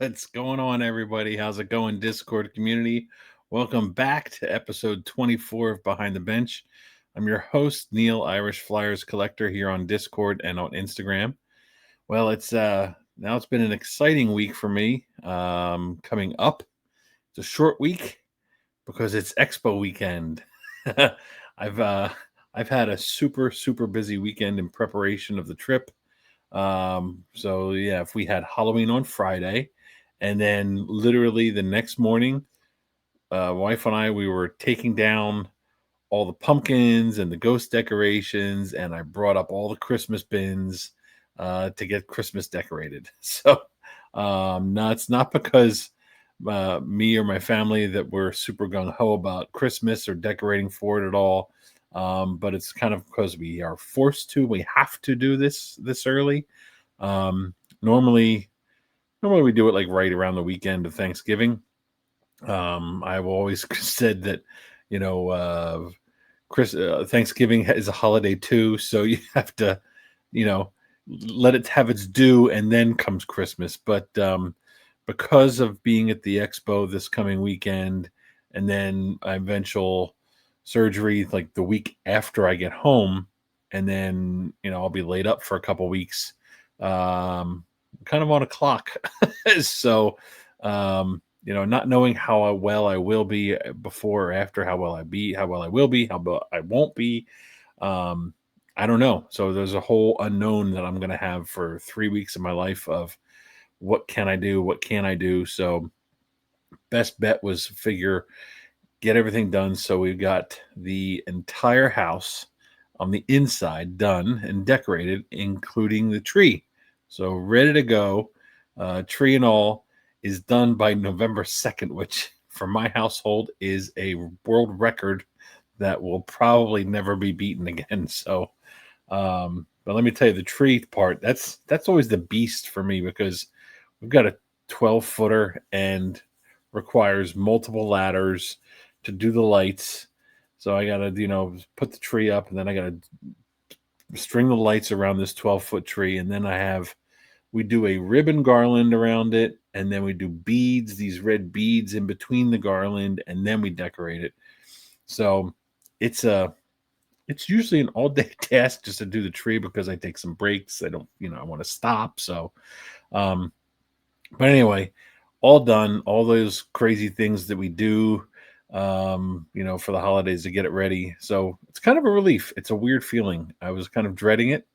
What's going on, everybody? How's it going, Discord community? Welcome back to episode 24 of Behind the Bench. I'm your host, Neil Irish Flyers Collector, here on Discord and on Instagram. Well, it's been an exciting week for me. Coming up, it's a short week because it's Expo weekend. I've uh, I've had a super busy weekend in preparation of the trip. So yeah, if we had Halloween on Friday, and then literally the next morning, wife and I we were taking down all the pumpkins and the ghost decorations, and I brought up all the Christmas bins to get Christmas decorated. So no, it's not because me or my family that we're super gung ho about Christmas or decorating for it at all. But it's kind of because we are forced to. We have to do this early. Um, normally, normally we do it like right around the weekend of Thanksgiving. I've always said that, you know, Thanksgiving is a holiday too, so you have to, you know, let it have its due, and then comes Christmas. But because of being at the expo this coming weekend, and then eventual surgery like the week after I get home, and then I'll be laid up for a couple weeks. Kind of on a clock, so not knowing how well I will be before or after, how well I will be, how well I won't be. Um, I don't know. So there's a whole unknown that I'm going to have for 3 weeks of my life of what can I do, what can I do. So best bet was get everything done. So we've got the entire house on the inside done and decorated, including the tree. So ready to go. Tree and all is done by November 2nd, which for my household is a world record that will probably never be beaten again. So, but let me tell you, the tree part, that's always the beast for me, because we've got a 12-footer and requires multiple ladders to do the lights. So I got to, put the tree up, and then I got to string the lights around this 12-foot tree. And then we do a ribbon garland around it, and then we do beads, these red beads in between the garland, and then we decorate it. So it's usually an all-day task just to do the tree, because I take some breaks. I don't, I want to stop. So, but anyway, all done, all those crazy things that we do, for the holidays to get it ready. So it's kind of a relief. It's a weird feeling. I was kind of dreading it.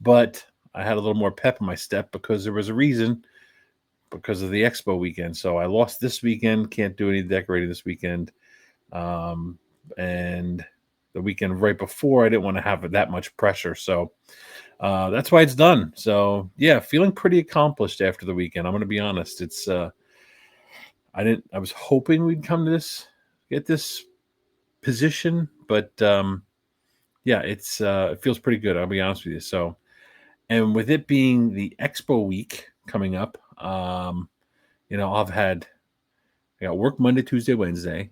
But I had a little more pep in my step because there was a reason, because of the expo weekend. So I lost this weekend, can't do any decorating this weekend. And the weekend right before, I didn't want to have that much pressure. So that's why it's done. So yeah, feeling pretty accomplished after the weekend. I'm going to be honest. I was hoping we'd get this position, but yeah, it feels pretty good. I'll be honest with you. So, and with it being the expo week coming up, I got work Monday, Tuesday, Wednesday,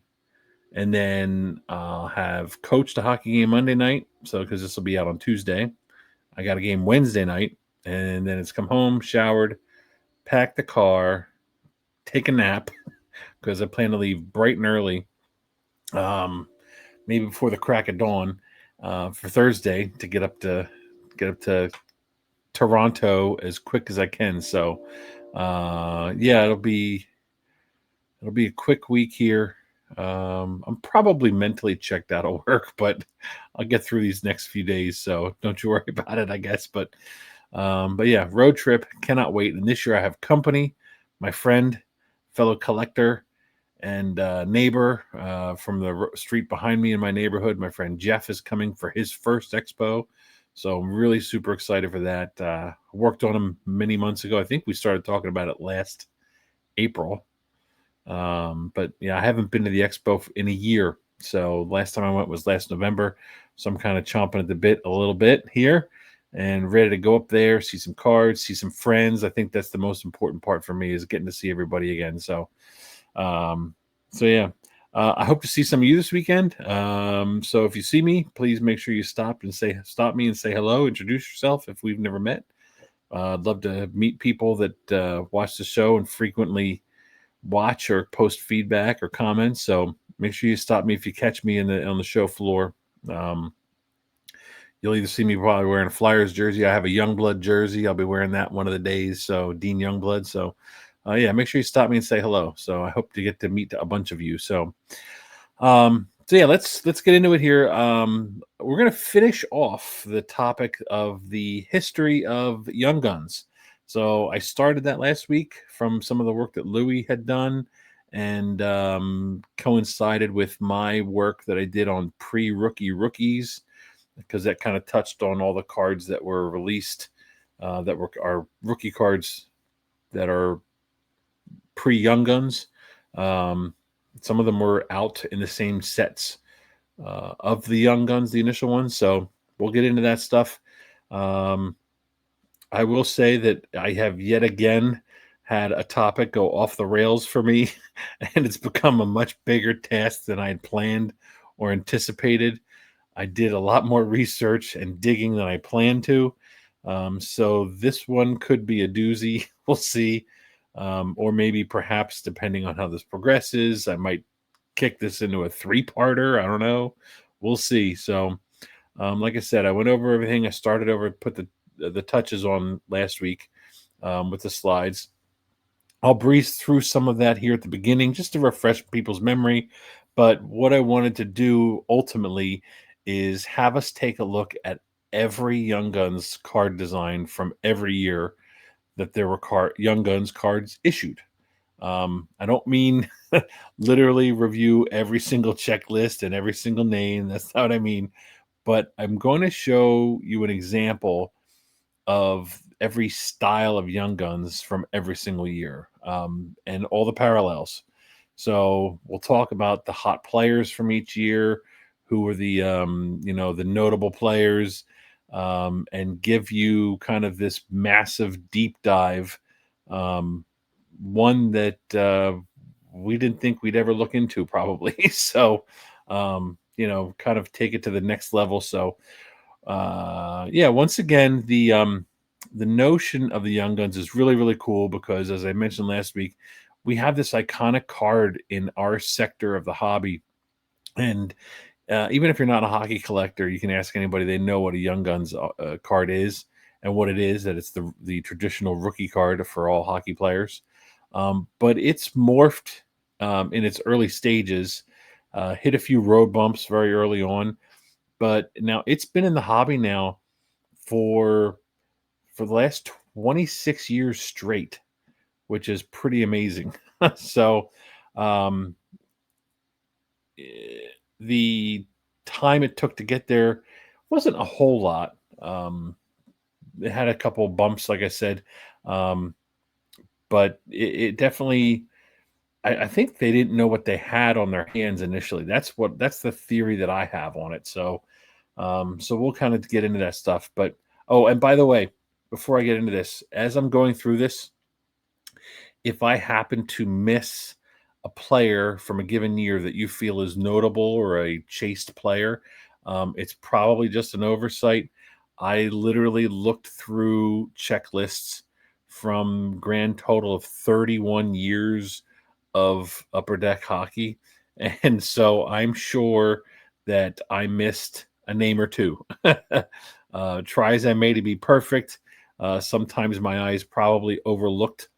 and then I'll have coached a hockey game Monday night. So, because this will be out on Tuesday, I got a game Wednesday night, and then it's come home, showered, pack the car, take a nap, because I plan to leave bright and early, maybe before the crack of dawn, for Thursday, to get up to Toronto as quick as I can. So, yeah, it'll be a quick week here. I'm probably mentally checked out of work, but I'll get through these next few days. So don't you worry about it, I guess. But yeah, road trip, cannot wait. And this year I have company, my friend, fellow collector, and neighbor from the street behind me in my neighborhood. My friend Jeff is coming for his first expo. So I'm really super excited for that. I worked on him many months ago. I think we started talking about it last April. But yeah, I haven't been to the expo in a year. So last time I went was last November. So I'm kind of chomping at the bit a little bit here, and ready to go up there, see some cards, see some friends. I think that's the most important part for me, is getting to see everybody again. So, yeah, I hope to see some of you this weekend. So if you see me, please make sure you stop me and say hello, introduce yourself if we've never met. I'd love to meet people that watch the show and frequently watch or post feedback or comments. So make sure you stop me if you catch me on the show floor. Um, You'll either see me probably wearing a Flyers jersey. I have a Youngblood jersey. I'll be wearing that one of the days. So Dean Youngblood. So yeah, make sure you stop me and say hello. So I hope to get to meet a bunch of you. So yeah, let's get into it here. We're gonna finish off the topic of the history of Young Guns. So I started that last week from some of the work that Louis had done, and coincided with my work that I did on pre-rookie rookies, because that kind of touched on all the cards that were released, that were our rookie cards that are pre-Young Guns. Some of them were out in the same sets of the Young Guns, the initial ones. So we'll get into that stuff. I will say that I have yet again had a topic go off the rails for me, and it's become a much bigger task than I had planned or anticipated. I did a lot more research and digging than I planned to. So this one could be a doozy. We'll see. Or maybe perhaps, depending on how this progresses, I might kick this into a 3-parter. I don't know. We'll see. So, like I said, I went over everything. I started over, put the touches on last week with the slides. I'll breeze through some of that here at the beginning just to refresh people's memory. But what I wanted to do ultimately is have us take a look at every Young Guns card design from every year that there were Young Guns cards issued. I don't mean literally review every single checklist and every single name. That's not what I mean. But I'm going to show you an example of every style of Young Guns from every single year, and all the parallels. So we'll talk about the hot players from each year, who were the the notable players, and give you kind of this massive deep dive, one that we didn't think we'd ever look into probably. So kind of take it to the next level. So yeah, once again, the notion of the Young Guns is really, really cool because, as I mentioned last week, we have this iconic card in our sector of the hobby. And even if you're not a hockey collector, you can ask anybody. They know what a Young Guns card is and what it is, that it's the traditional rookie card for all hockey players. But it's morphed in its early stages, hit a few road bumps very early on. But now it's been in the hobby now for the last 26 years straight, which is pretty amazing. So, um, the time it took to get there wasn't a whole lot. It had a couple bumps, like I said, um, but it definitely. I think they didn't know what they had on their hands initially. That's the theory that I have on it. So we'll kind of get into that stuff. But oh, and by the way, before I get into this, as I'm going through this, if I happen to miss a player from a given year that you feel is notable or a chased player, it's probably just an oversight. I literally looked through checklists from grand total of 31 years of Upper Deck hockey. And so I'm sure that I missed a name or two. Try as I may to be perfect. Sometimes my eyes probably overlooked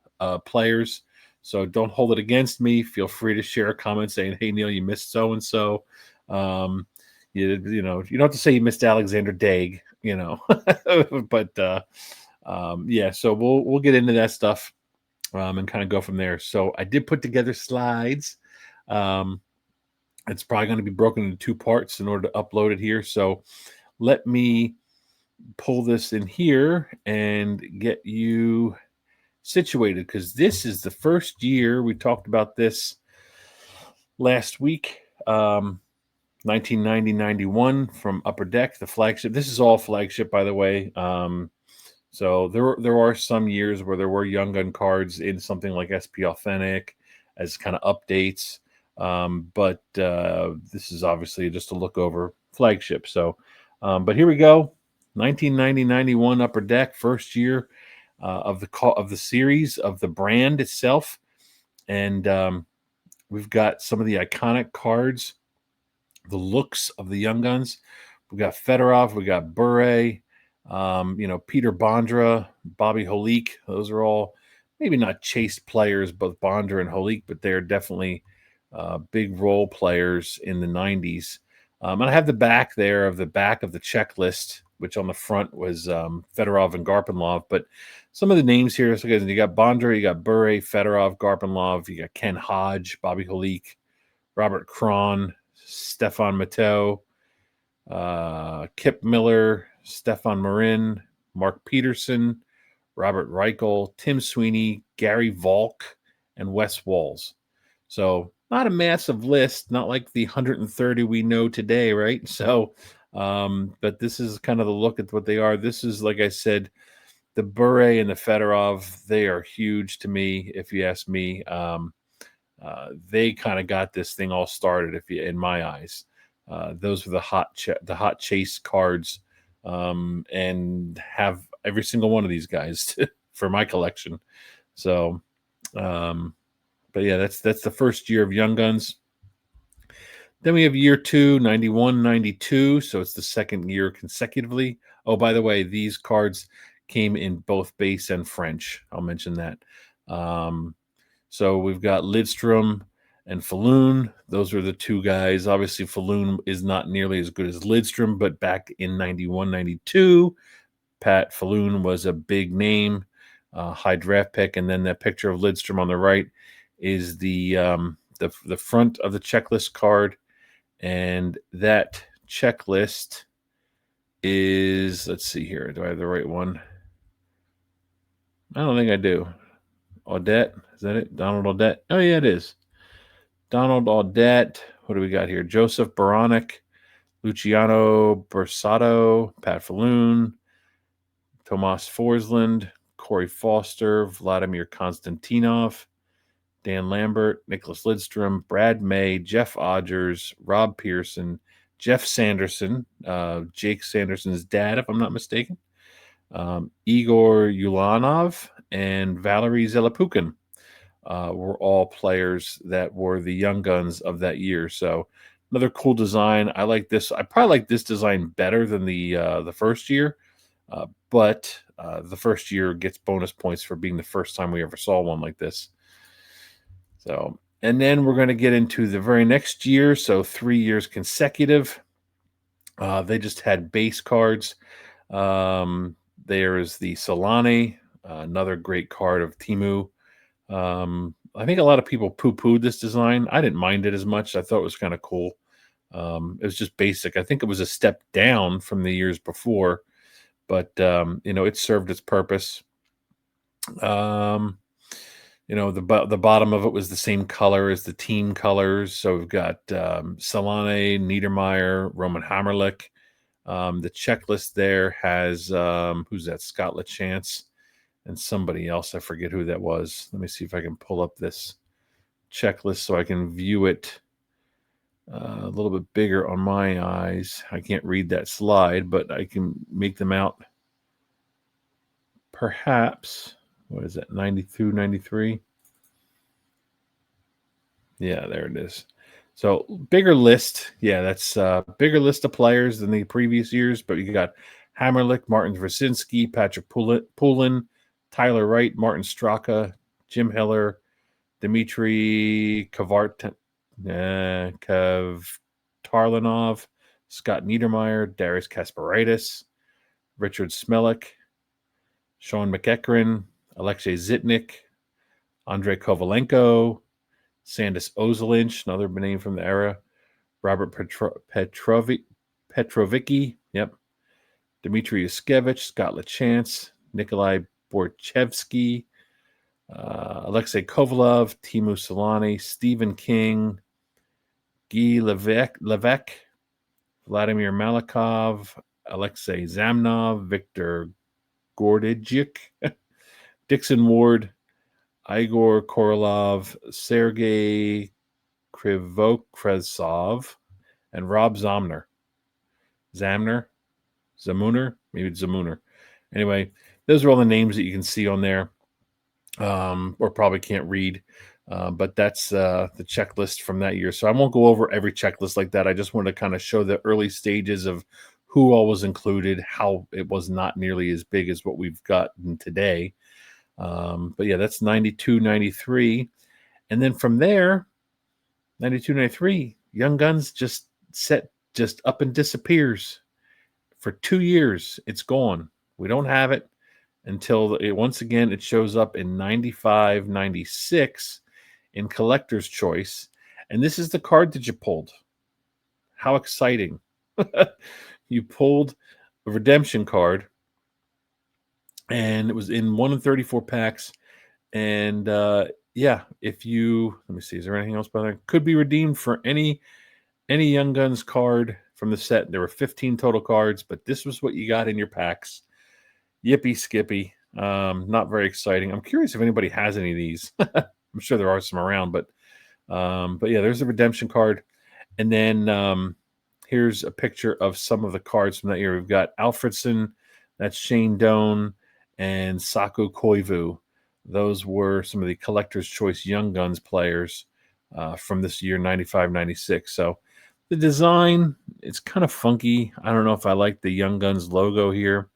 players. So don't hold it against me. Feel free to share a comment saying, "Hey Neil, you missed so and so." You don't have to say you missed Alexander Daig, but yeah. So we'll get into that stuff, and kind of go from there. So I did put together slides. It's probably going to be broken into 2 parts in order to upload it here. So let me pull this in here and get you situated, because this is the first year. We talked about this last week. 1990-91 from Upper Deck, the flagship. This is all flagship, by the way. So there are some years where there were Young Gun cards in something like SP Authentic as kind of updates. But this is obviously just a look over flagship. So, but here we go. 1990-91 Upper Deck, first year. of the series, of the brand itself. And we've got some of the iconic cards, the looks of the Young Guns. We got Fedorov, we got Bure, Peter Bondra, Bobby Holik. Those are all maybe not chase players, both Bondra and Holik, but they're definitely big role players in the 90s. And I have the back of the checklist, which on the front was Fedorov and Garpenlov. But some of the names here, so you got Bondra, you got Bure, Fedorov, Garpenlov, you got Ken Hodge, Bobby Holik, Robert Cron, Stefan Matteau, Kip Miller, Stefan Marin, Mark Peterson, Robert Reichel, Tim Sweeney, Gary Volk, and Wes Walls. So not a massive list, not like the 130 we know today, right? So, but this is kind of the look at what they are. This is, like I said, the Bure and the Fedorov, they are huge to me, if you ask me. They kind of got this thing all started, in my eyes. Those were the hot chase cards, and have every single one of these guys for my collection. So, but yeah, that's the first year of Young Guns. Then we have year 2, 91, 92. So it's the second year consecutively. Oh, by the way, these cards came in both base and French. I'll mention that. So we've got Lidstrom and Falloon. Those are the two guys. Obviously, Falloon is not nearly as good as Lidstrom, but back in 91, 92, Pat Falloon was a big name, high draft pick. And then that picture of Lidstrom on the right is the front of the checklist card. And that checklist is, let's see here. Do I have the right one? I don't think I do. Audette, is that it? Donald Audette. Oh, yeah, it is. Donald Audette. What do we got here? Joseph Baronic, Luciano Bersato, Pat Falloon, Tomas Forsland, Corey Foster, Vladimir Konstantinov, Dan Lambert, Nicholas Lidstrom, Brad May, Jeff Odgers, Rob Pearson, Jeff Sanderson, Jake Sanderson's dad, if I'm not mistaken, Igor Ulanov, and Valery Zelapukin were all players that were the Young Guns of that year. So another cool design. I like this. I probably like this design better than the first year, but the first year gets bonus points for being the first time we ever saw one like this. So, and then we're going to get into the very next year. So 3 years consecutive. They just had base cards. There's the Solane, another great card of Timu. I think a lot of people poo-pooed this design. I didn't mind it as much. I thought it was kind of cool. It was just basic. I think it was a step down from the years before, but it served its purpose. The bottom of it was the same color as the team colors. So we've got Solane, Niedermeyer, Roman Hammerlich. The checklist there has who's that? Scott LaChance and somebody else. I forget who that was. Let me see if I can pull up this checklist so I can view it a little bit bigger on my eyes. I can't read that slide, but I can make them out. Perhaps, what is that, 92, 93? Yeah, there it is. So bigger list. Yeah, that's bigger list of players than the previous years, but you got Hammerlich, Martin Versinski, Patrick Poulin, Tyler Wright, Martin Straka, Jim Hiller, Dmitry Kvartarlanov, Scott Niedermeyer, Darius Kasparaitis, Richard Smelik, Sean McEachran, Alexei Zitnik, Andrei Kovalenko, Sandis Ozelinch, another name from the era, Robert Petrovicki, yep, Dmitry Yuskevich, Scott LaChance, Nikolai Borchevsky, Alexei Kovalov, Timu Solane, Stephen King, Guy Levesque, Vladimir Malikov, Alexei Zamnov, Victor Gordijuk, Dixon Ward, Igor Korolov, Sergei Krivokresov, and Rob Zamuner. Maybe it's Zamuner. Anyway, those are all the names that you can see on there, or probably can't read. But that's the checklist from that year. So I won't go over every checklist like that. I just want to kind of show the early stages of who all was included, how it was not nearly as big as what we've gotten today. But yeah, that's 92, 93. And then from there, 92, 93, Young Guns just up and disappears for 2 years. It's gone. We don't have it until once again it shows up in 95, 96 in Collector's Choice. And this is the card that you pulled. How exciting. You pulled a redemption card, and it was in 1 in 34 packs. And yeah, if you, let me see, is there anything else by there? Could be redeemed for any Young Guns card from the set. There were 15 total cards, but this was what you got in your packs. Yippee skippy. Not very exciting. I'm curious if anybody has any of these. I'm sure there are some around, but yeah, there's a redemption card. And then here's a picture of some of the cards from that year. We've got Alfredson, that's Shane Doan, and Saku Koivu. Those were some of the Collector's Choice Young Guns players from this year, 95, 96. So the design, it's kind of funky. I don't know if I like the Young Guns logo here.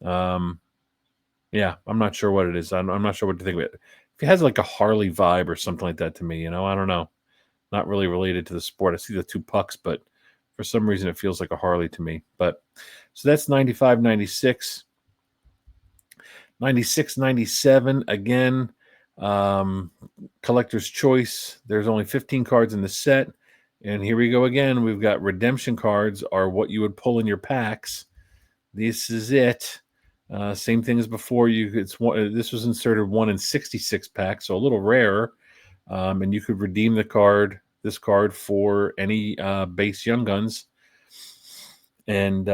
Yeah, I'm not sure what it is. I'm not sure what to think of it. If it has like a Harley vibe or something like that to me, I don't know. Not really related to the sport. I see the two pucks, but for some reason it feels like a Harley to me. But so that's 95, 96. 96, 97, again, Collector's Choice. There's only 15 cards in the set. And here we go again. We've got redemption cards are what you would pull in your packs. This is it. Same thing as before. This was inserted 1 in 66 packs, so a little rarer. And you could redeem this card for any base Young Guns. And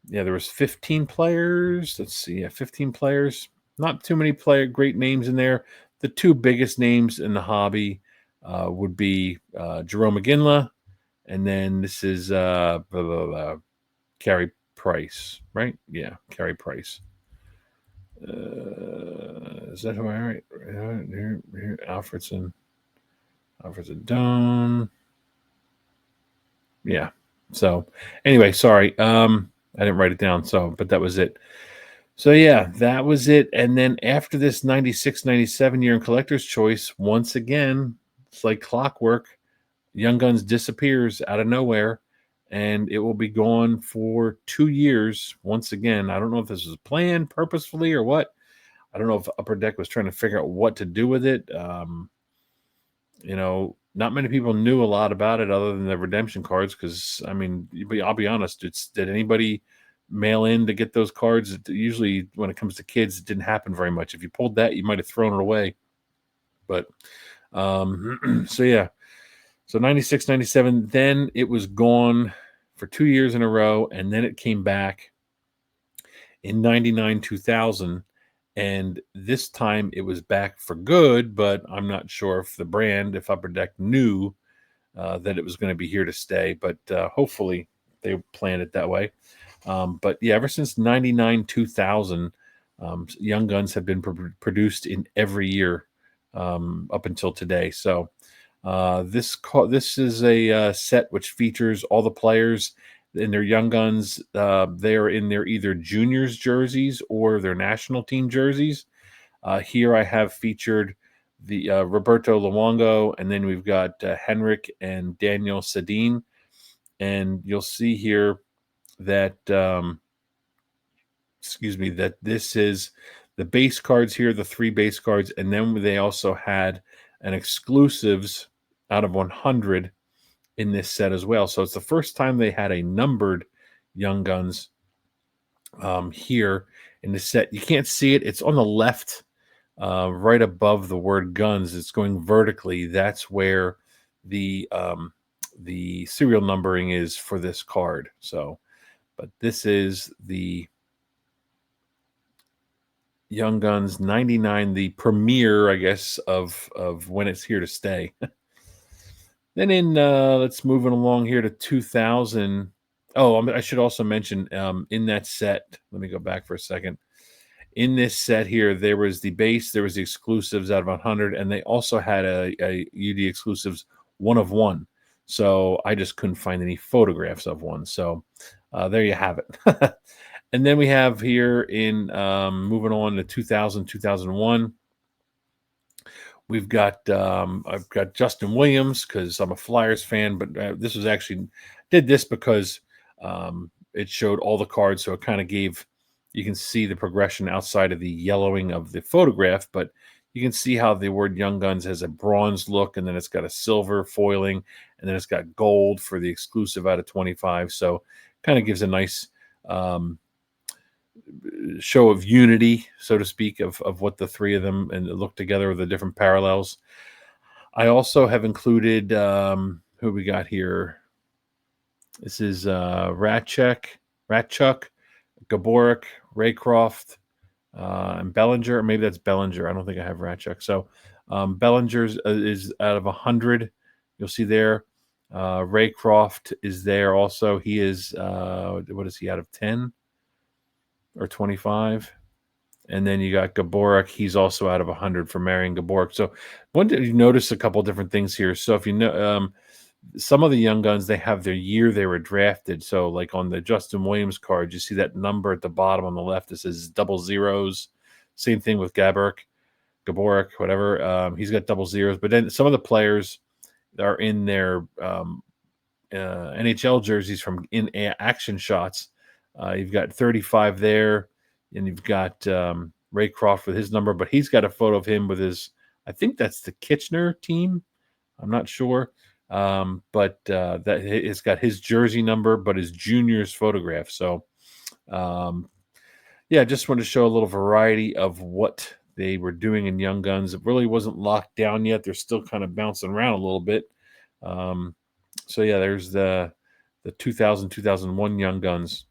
yeah, there was 15 players. Let's see, 15 players. Not too many great names in there. The two biggest names in the hobby would be Jerome McGinley, and then this is Carey Price, right? Yeah, Carey Price. Is that who I write? Here, Alfredson Doan. Yeah. So anyway, sorry. I didn't write it down. But that was it. So yeah, that was it. And then after this 96, 97 year in Collector's Choice, once again, it's like clockwork. Young Guns disappears out of nowhere, and it will be gone for 2 years once again. I don't know if this was planned purposefully or what. I don't know if Upper Deck was trying to figure out what to do with it. Not many people knew a lot about it other than the redemption cards. Because I'll be honest, did anybody mail in to get those cards? Usually, when it comes to kids, it didn't happen very much. If you pulled that, you might have thrown it away. But so yeah. So 96, 97, then it was gone for 2 years in a row, and then it came back in 99, 2000, and this time it was back for good, but I'm not sure if Upper Deck knew that it was going to be here to stay, but hopefully they planned it that way. But yeah, ever since 99, 2000, Young Guns have been produced in every year up until today. So this is a set which features all the players in their Young Guns. They are in their either juniors jerseys or their national team jerseys. Here I have featured the Roberto Luongo, and then we've got Henrik and Daniel Sedin. And you'll see here that, that this is the base cards here, the 3 base cards, and then they also had an exclusives out of 100 in this set as well. So it's the first time they had a numbered Young Guns here in the set. You can't see it. It's on the left, right above the word guns. It's going vertically. That's where the serial numbering is for this card. So, but this is the Young Guns 99, the premiere, I guess, of when it's here to stay. Then let's move it along here to 2000. Oh, I should also mention in that set, let me go back for a second. in this set here, there was the base, there was the exclusives out of 100, and they also had a UD exclusives 1 of 1. So I just couldn't find any photographs of one. So there you have it. And then we have here in moving on to 2000, 2001. We've got I've got Justin Williams because I'm a Flyers fan, but this was actually did this because it showed all the cards, so it kind of gave you can see the progression outside of the yellowing of the photograph, but you can see how the word Young Guns has a bronze look, and then it's got a silver foiling, and then it's got gold for the exclusive out of 25. So kind of gives a nice show of unity, so to speak, of what the three of them and look together with the different parallels. I also have included who we got here. This is Ratchuk, Gaborik, Raycroft, and Bellinger. Or maybe that's Bellinger. I don't think I have Ratchuk. So Bellinger's is out of 100. You'll see there. Raycroft is there also. He is what is he out of 10 or 25? And then you got Gaborik. He's also out of 100 for Marian Gaborik. So one did you notice a couple different things here. So if you know some of the Young Guns, they have their year they were drafted. So like on the Justin Williams card, you see that number at the bottom on the left. It says double zeros. Same thing with Gaborik, whatever. He's got double zeros. But then some of the players are in their NHL jerseys from in action shots. You've got 35 there, and you've got Raycroft with his number, but he's got a photo of him with his, I think that's the Kitchener team. I'm not sure. But that it's got his jersey number, but his junior's photograph. So, yeah, just wanted to show a little variety of what they were doing in Young Guns. It really wasn't locked down yet. They're still kind of bouncing around a little bit. So yeah, there's the 2000, 2001 Young Guns.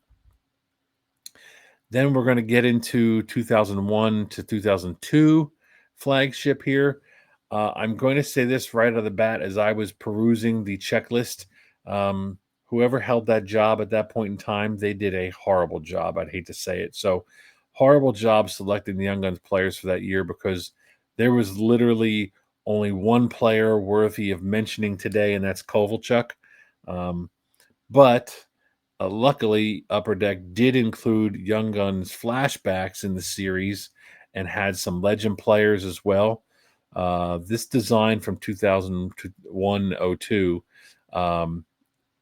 Then we're going to get into 2001 to 2002 flagship here. I'm going to say this right out of the bat as I was perusing the checklist. Whoever held that job at that point in time, they did a horrible job. I'd hate to say it. So horrible job selecting the Young Guns players for that year, because there was literally only one player worthy of mentioning today, and that's Kovalchuk. But luckily, Upper Deck did include Young Guns flashbacks in the series and had some legend players as well. This design from 2001-02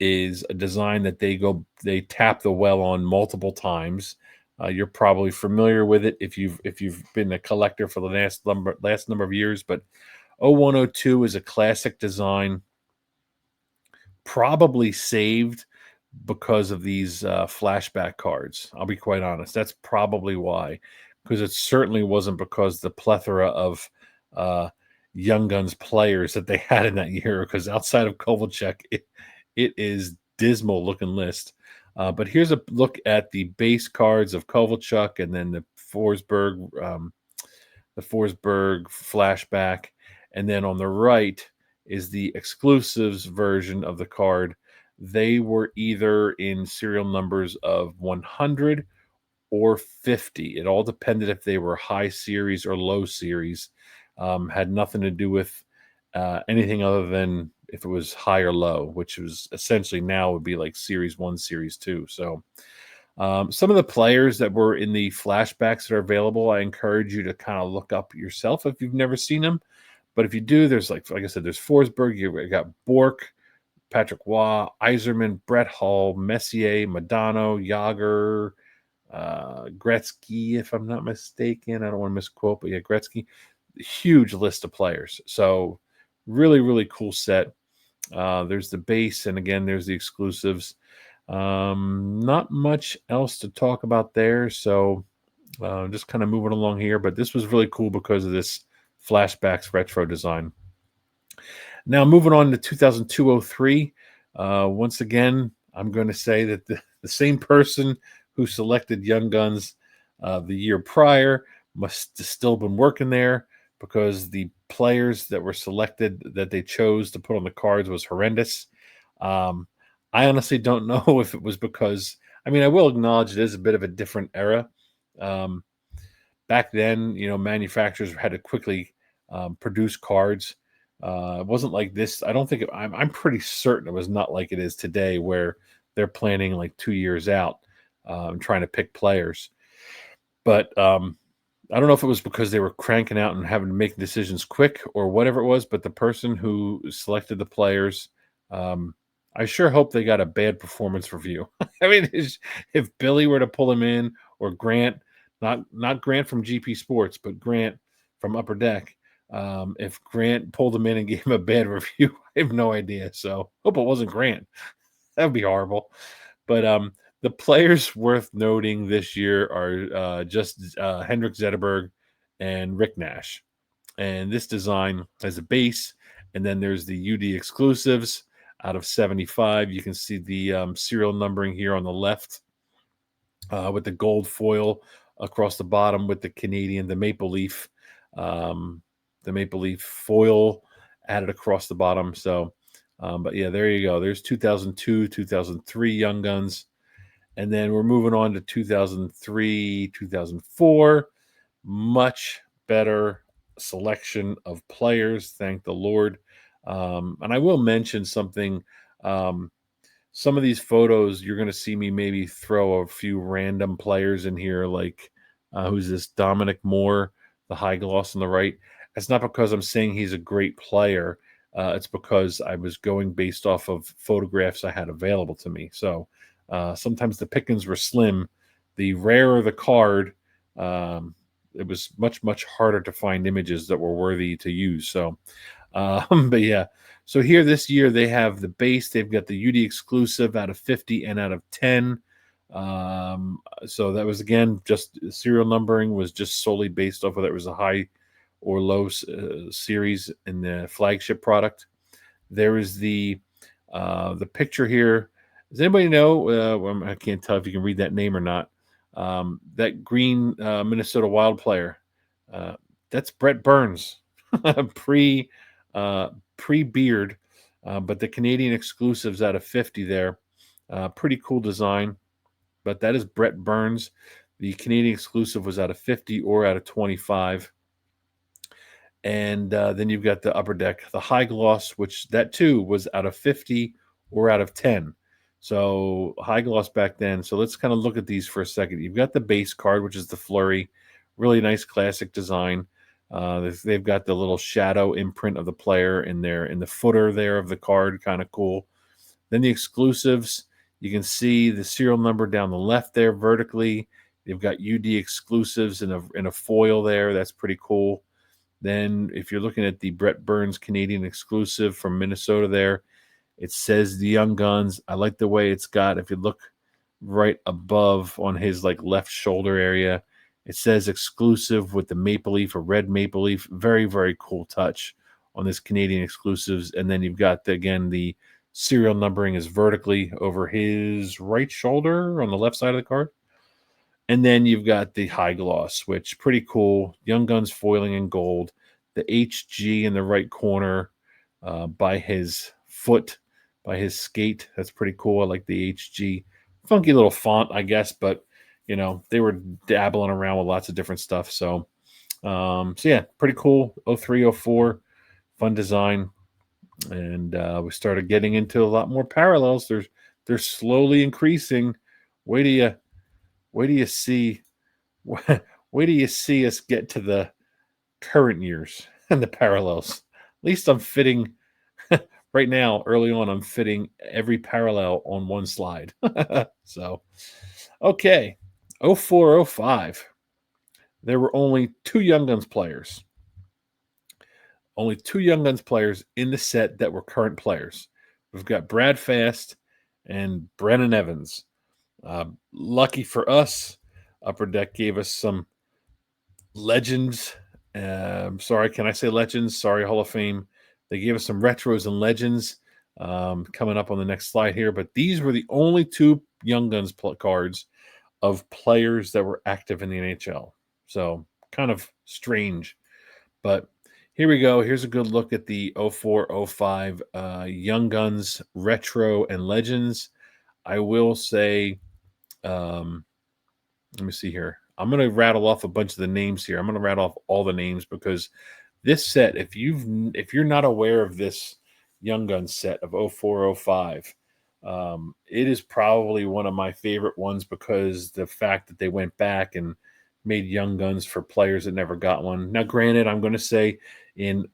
is a design that they tap the well on multiple times. You're probably familiar with it if you've been a collector for the last number of years. But 01-02 is a classic design, probably saved because of these flashback cards. I'll be quite honest. That's probably why, because it certainly wasn't because the plethora of Young Guns players that they had in that year, because outside of Kovalchuk, it is dismal looking list. But here's a look at the base cards of Kovalchuk, and then the Forsberg flashback, and then on the right is the exclusives version of the card. They were either in serial numbers of 100 or 50. It all depended if they were high series or low series. Had nothing to do with anything other than if it was high or low, which was essentially now would be like series 1, series 2. So some of the players that were in the flashbacks that are available, I encourage you to kind of look up yourself if you've never seen them. But if you do, there's like I said, there's Forsberg, you got Bork, Patrick Waugh, Yzerman, Brett Hull, Messier, Madonna, Yager, Gretzky, if I'm not mistaken. I don't want to misquote, but yeah, Gretzky. Huge list of players. So really, really cool set. There's the base, and again, there's the exclusives. Not much else to talk about there. So just kind of moving along here. But this was really cool because of this flashbacks retro design. Now moving on to 2002-03. Once again, I'm going to say that the same person who selected Young Guns the year prior must have still been working there, because the players that were selected that they chose to put on the cards was horrendous. I honestly don't know if it was because, I mean, I will acknowledge it is a bit of a different era. back then, manufacturers had to quickly produce cards. It wasn't like this. I don't think I'm pretty certain it was not like it is today, where they're planning like 2 years out, trying to pick players. But I don't know if it was because they were cranking out and having to make decisions quick or whatever it was. But the person who selected the players, um, I sure hope they got a bad performance review. I mean, if Billy were to pull him in, or Grant, not Grant from GP Sports, but Grant from Upper Deck, if Grant pulled him in and gave him a bad review, I have no idea. So hope it wasn't Grant. That would be horrible. But the players worth noting this year are just Hendrik Zetterberg and Rick Nash. And this design has a base, and then there's the UD exclusives out of 75. You can see the serial numbering here on the left, with the gold foil across the bottom with the Maple Leaf, foil added across the bottom. So, but yeah, there you go. There's 2002, 2003 Young Guns. And then we're moving on to 2003, 2004. Much better selection of players, thank the Lord. And I will mention something. Some of these photos, you're going to see me maybe throw a few random players in here, like who's this Dominic Moore, the high gloss on the right. It's not because I'm saying he's a great player. It's because I was going based off of photographs I had available to me. So sometimes the pickings were slim. The rarer the card, it was much, much harder to find images that were worthy to use. So, but yeah. So here this year they have the base. They've got the UD exclusive out of 50 and out of 10. So that was, again, just serial numbering was just solely based off of it was a high or low series in the flagship product. There is the picture here. Does anybody know? I can't tell if you can read that name or not. That green Minnesota Wild player. That's Brett Burns, pre beard, but the Canadian exclusives out of 50 there. Pretty cool design, but that is Brett Burns. The Canadian exclusive was out of 50 or out of 25. And then you've got the Upper Deck, the high gloss, which that too was out of 50 or out of 10. So high gloss back then. So let's kind of look at these for a second. You've got the base card, which is the Flurry. Really nice classic design. They've got the little shadow imprint of the player in the footer there of the card. Kind of cool. Then the exclusives. You can see the serial number down the left there vertically. They've got UD exclusives in a foil there. That's pretty cool. Then if you're looking at the Brett Burns Canadian exclusive from Minnesota there, it says the Young Guns. I like the way it's got, if you look right above on his like left shoulder area, it says exclusive with the maple leaf, a red maple leaf. Very, very cool touch on this Canadian exclusives. And then you've got, again, the serial numbering is vertically over his right shoulder on the left side of the card. And then you've got the high gloss, which pretty cool. Young Guns foiling in gold. The HG in the right corner by his foot, by his skate. That's pretty cool. I like the HG. Funky little font, I guess, but they were dabbling around with lots of different stuff. So yeah, pretty cool. 03, 04, fun design. And we started getting into a lot more parallels. They're slowly increasing. Wait till you see us get to the current years and the parallels. At least I'm fitting right now, early on, I'm fitting every parallel on one slide. So, okay. 04, 05. There were only two Young Guns players. Only two Young Guns players in the set that were current players. We've got Brad Fast and Brennan Evans. Lucky for us, Upper Deck gave us some legends. Sorry, can I say legends? Sorry, Hall of Fame. They gave us some retros and legends coming up on the next slide here. But these were the only two Young Guns cards of players that were active in the NHL. So kind of strange. But here we go. Here's a good look at the 04, 05 Young Guns retro and legends. I will say, let me see here. I'm going to rattle off a bunch of the names here. I'm going to rattle off all the names because this set, if you're not aware of this Young Guns set of 0405, it is probably one of my favorite ones because the fact that they went back and made Young Guns for players that never got one. Now, granted, I'm going to say in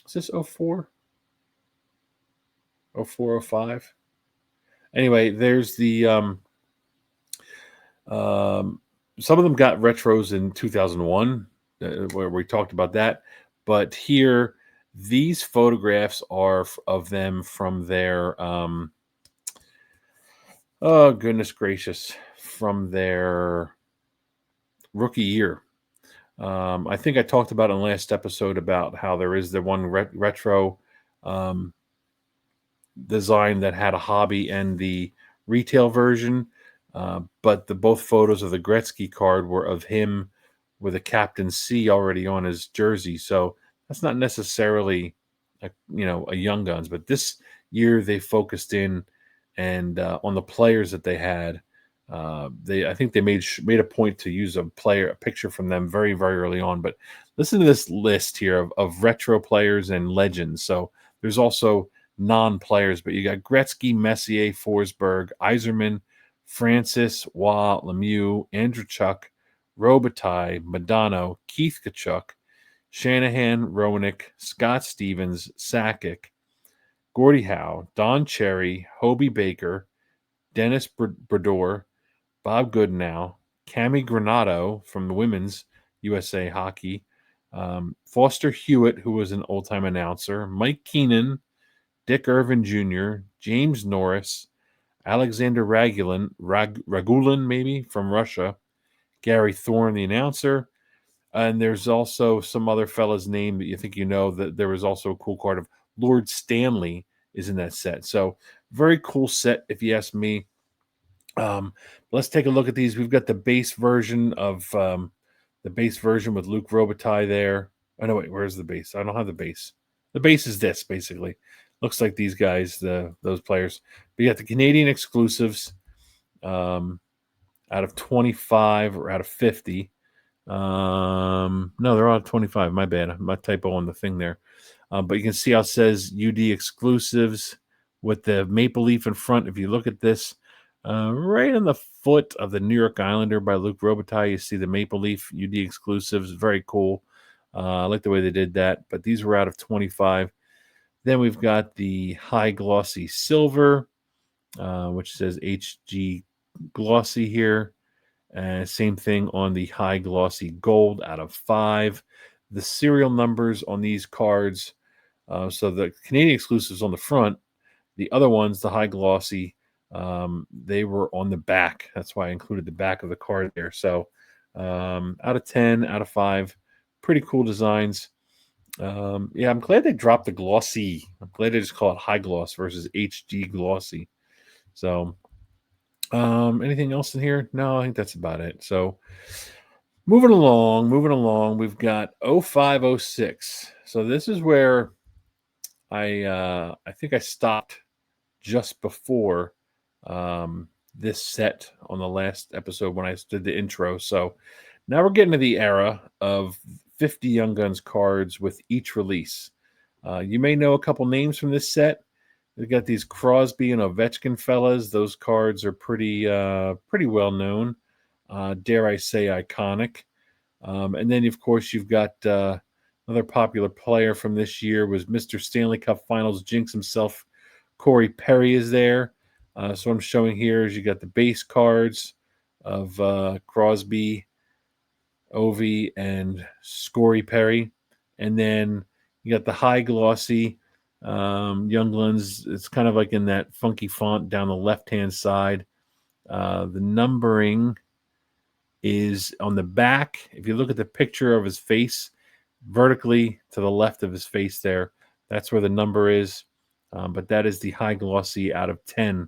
is this 04? 0405? Anyway, there's the some of them got retros in 2001, where we talked about that. But here, these photographs are of them from their, oh, goodness gracious, from their rookie year. I think I talked about in the last episode about how there is the one retro design that had a hobby and the retail version. But both photos of the Gretzky card were of him with a Captain C already on his jersey. So that's not necessarily a Young Guns, but this year they focused in and on the players that they had. I think they made a point to use a picture from them very, very early on. But listen to this list here of retro players and legends. So there's also non-players, but you got Gretzky, Messier, Forsberg, Yzerman, Francis, Waugh, Lemieux, Andrew Chuck, Robitaille, Madonna, Keith Tkachuk, Shanahan, Roenick, Scott Stevens, Sakic, Gordie Howe, Don Cherry, Hobie Baker, Dennis Brodeur, Bob Goodenow, Cami Granato from the women's USA Hockey, Foster Hewitt, who was an old-time announcer, Mike Keenan, Dick Irvin Jr., James Norris, Alexander Ragulin, maybe, from Russia, Gary Thorne, the announcer, and there's also some other fella's name that you think you know. That there was also a cool card of Lord Stanley is in that set. So very cool set, if you ask me. Let's take a look at these. We've got the base version of with Luc Robitaille there. Oh no, wait, where's the base? I don't have the base. The base is this, basically. Looks like these guys, those players. But you got the Canadian exclusives out of 25 or out of 50. No, they're all 25. My bad. My typo on the thing there. But you can see how it says UD exclusives with the maple leaf in front. If you look at this, right on the foot of the New York Islander by Luc Robitaille, you see the maple leaf UD exclusives. Very cool. I like the way they did that. But these were out of 25. Then we've got the high glossy silver, which says HG glossy here. Same thing on the high glossy gold out of 5. The serial numbers on these cards, so the Canadian exclusives on the front, the other ones, the high glossy, they were on the back. That's why I included the back of the card there. So out of 10, out of 5, pretty cool designs. I'm glad they dropped the glossy. I'm glad they just call it high gloss versus HG glossy. So anything else in here? No, I think that's about it. So moving along, we've got 0506. So this is where I think I stopped just before this set on the last episode when I did the intro. So now we're getting to the era of 50 Young Guns cards with each release. You may know a couple names from this set. We've got these Crosby and Ovechkin fellas. Those cards are pretty well known. Dare I say iconic. And then, of course, you've got another popular player from this year was Mr. Stanley Cup Finals jinx himself. Corey Perry is there. So what I'm showing here is you got the base cards of Crosby, Ovi, and Scory Perry. And then you got the high glossy Young Guns. It's kind of like in that funky font down the left-hand side. The numbering is on the back. If you look at the picture of his face, vertically to the left of his face there, that's where the number is. But that is the high glossy out of 10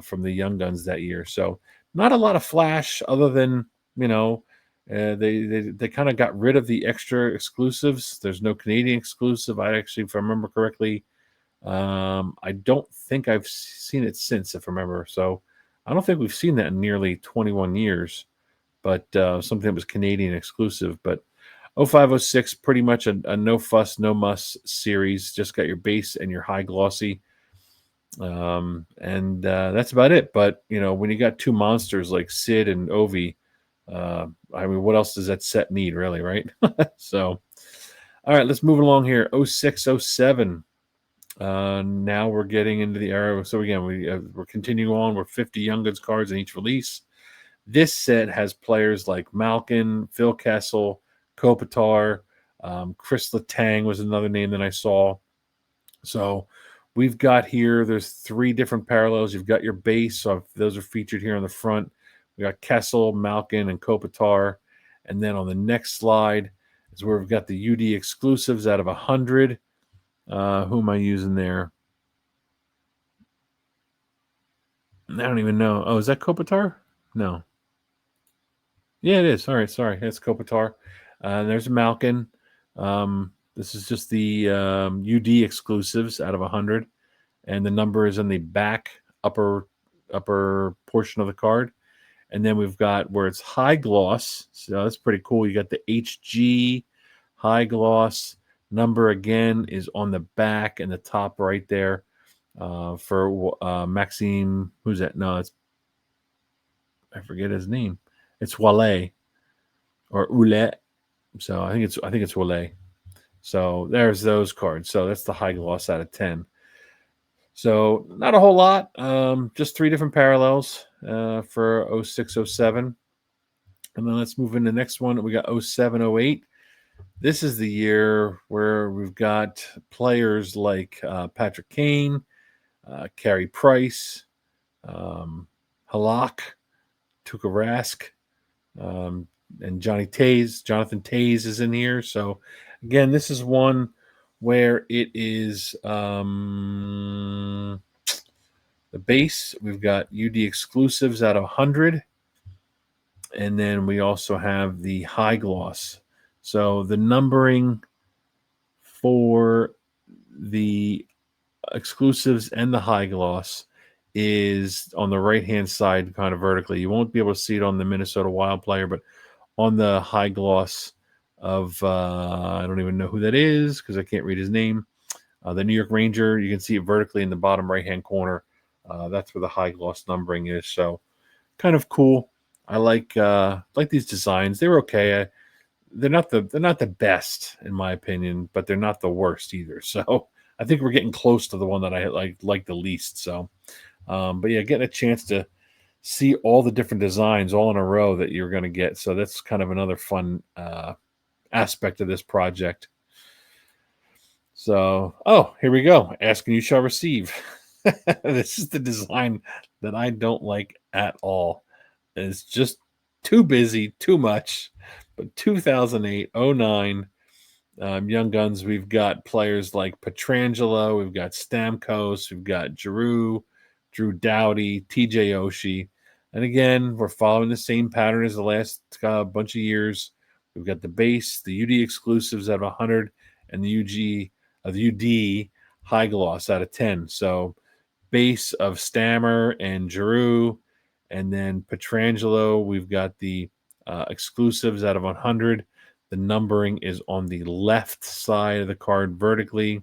from the Young Guns that year. So not a lot of flash other than, they kind of got rid of the extra exclusives. There's no Canadian exclusive. If I remember correctly, I don't think I've seen it since, if I remember. So I don't think we've seen that in nearly 21 years, but something that was Canadian exclusive. But 0506, pretty much a no fuss, no muss series. Just got your base and your high glossy. And that's about it. But, when you got two monsters like Sid and Ovi, I mean, what else does that set need, really, right? So, all right, let's move along here. 0607. Now we're getting into the era. So again, we're continuing on. We're 50 Young Guns cards in each release. This set has players like Malkin, Phil Kessel, Kopitar, Chris Letang was another name that I saw. So we've got here, there's three different parallels. You've got your base, so those are featured here on the front. We got Kessel, Malkin, and Kopitar. And then on the next slide is where we've got the UD exclusives out of 100. Who am I using there? I don't even know. Oh, is that Kopitar? No. Yeah, it is. All right, sorry. That's Kopitar. There's Malkin. This is just the UD exclusives out of 100. And the number is in the back upper portion of the card. And then we've got where it's high gloss. So that's pretty cool. You got the HG high gloss. Number again is on the back and the top right there for Maxime. Who's that? No, I forget his name. It's Wale or Ule. So I think it's Wale. So there's those cards. So that's the high gloss out of 10. So not a whole lot. Just three different parallels for 0607. And then let's move into the next one. We got 0708. This is the year where we've got players like Patrick Kane, Carey Price, Halak, Tuukka Rask, and Jonathan Taze is in here. So again, this is one where it is the base. We've got UD exclusives out of 100. And then we also have the high gloss. So the numbering for the exclusives and the high gloss is on the right-hand side, kind of vertically. You won't be able to see it on the Minnesota Wild player, but on the high gloss of, I don't even know who that is because I can't read his name. The New York Ranger, you can see it vertically in the bottom right-hand corner. That's where the high gloss numbering is. So kind of cool. I like these designs. They're okay. They're not the best in my opinion, but they're not the worst either. So I think we're getting close to the one that I like the least. So, but yeah, getting a chance to see all the different designs all in a row that you're going to get. So that's kind of another fun aspect of this project. So, here we go. Ask and you shall receive. This is the design that I don't like at all. It's just too busy, too much. But 2008, 09, Young Guns, we've got players like Pietrangelo, we've got Stamkos, we've got Giroux, Drew Doughty, TJ Oshie. And again, we're following the same pattern as the last bunch of years. We've got the base, the UD exclusives out of 100, and the UD high gloss out of 10. So base of Stammer and Giroux, and then Pietrangelo, we've got the exclusives out of 100. The numbering is on the left side of the card vertically.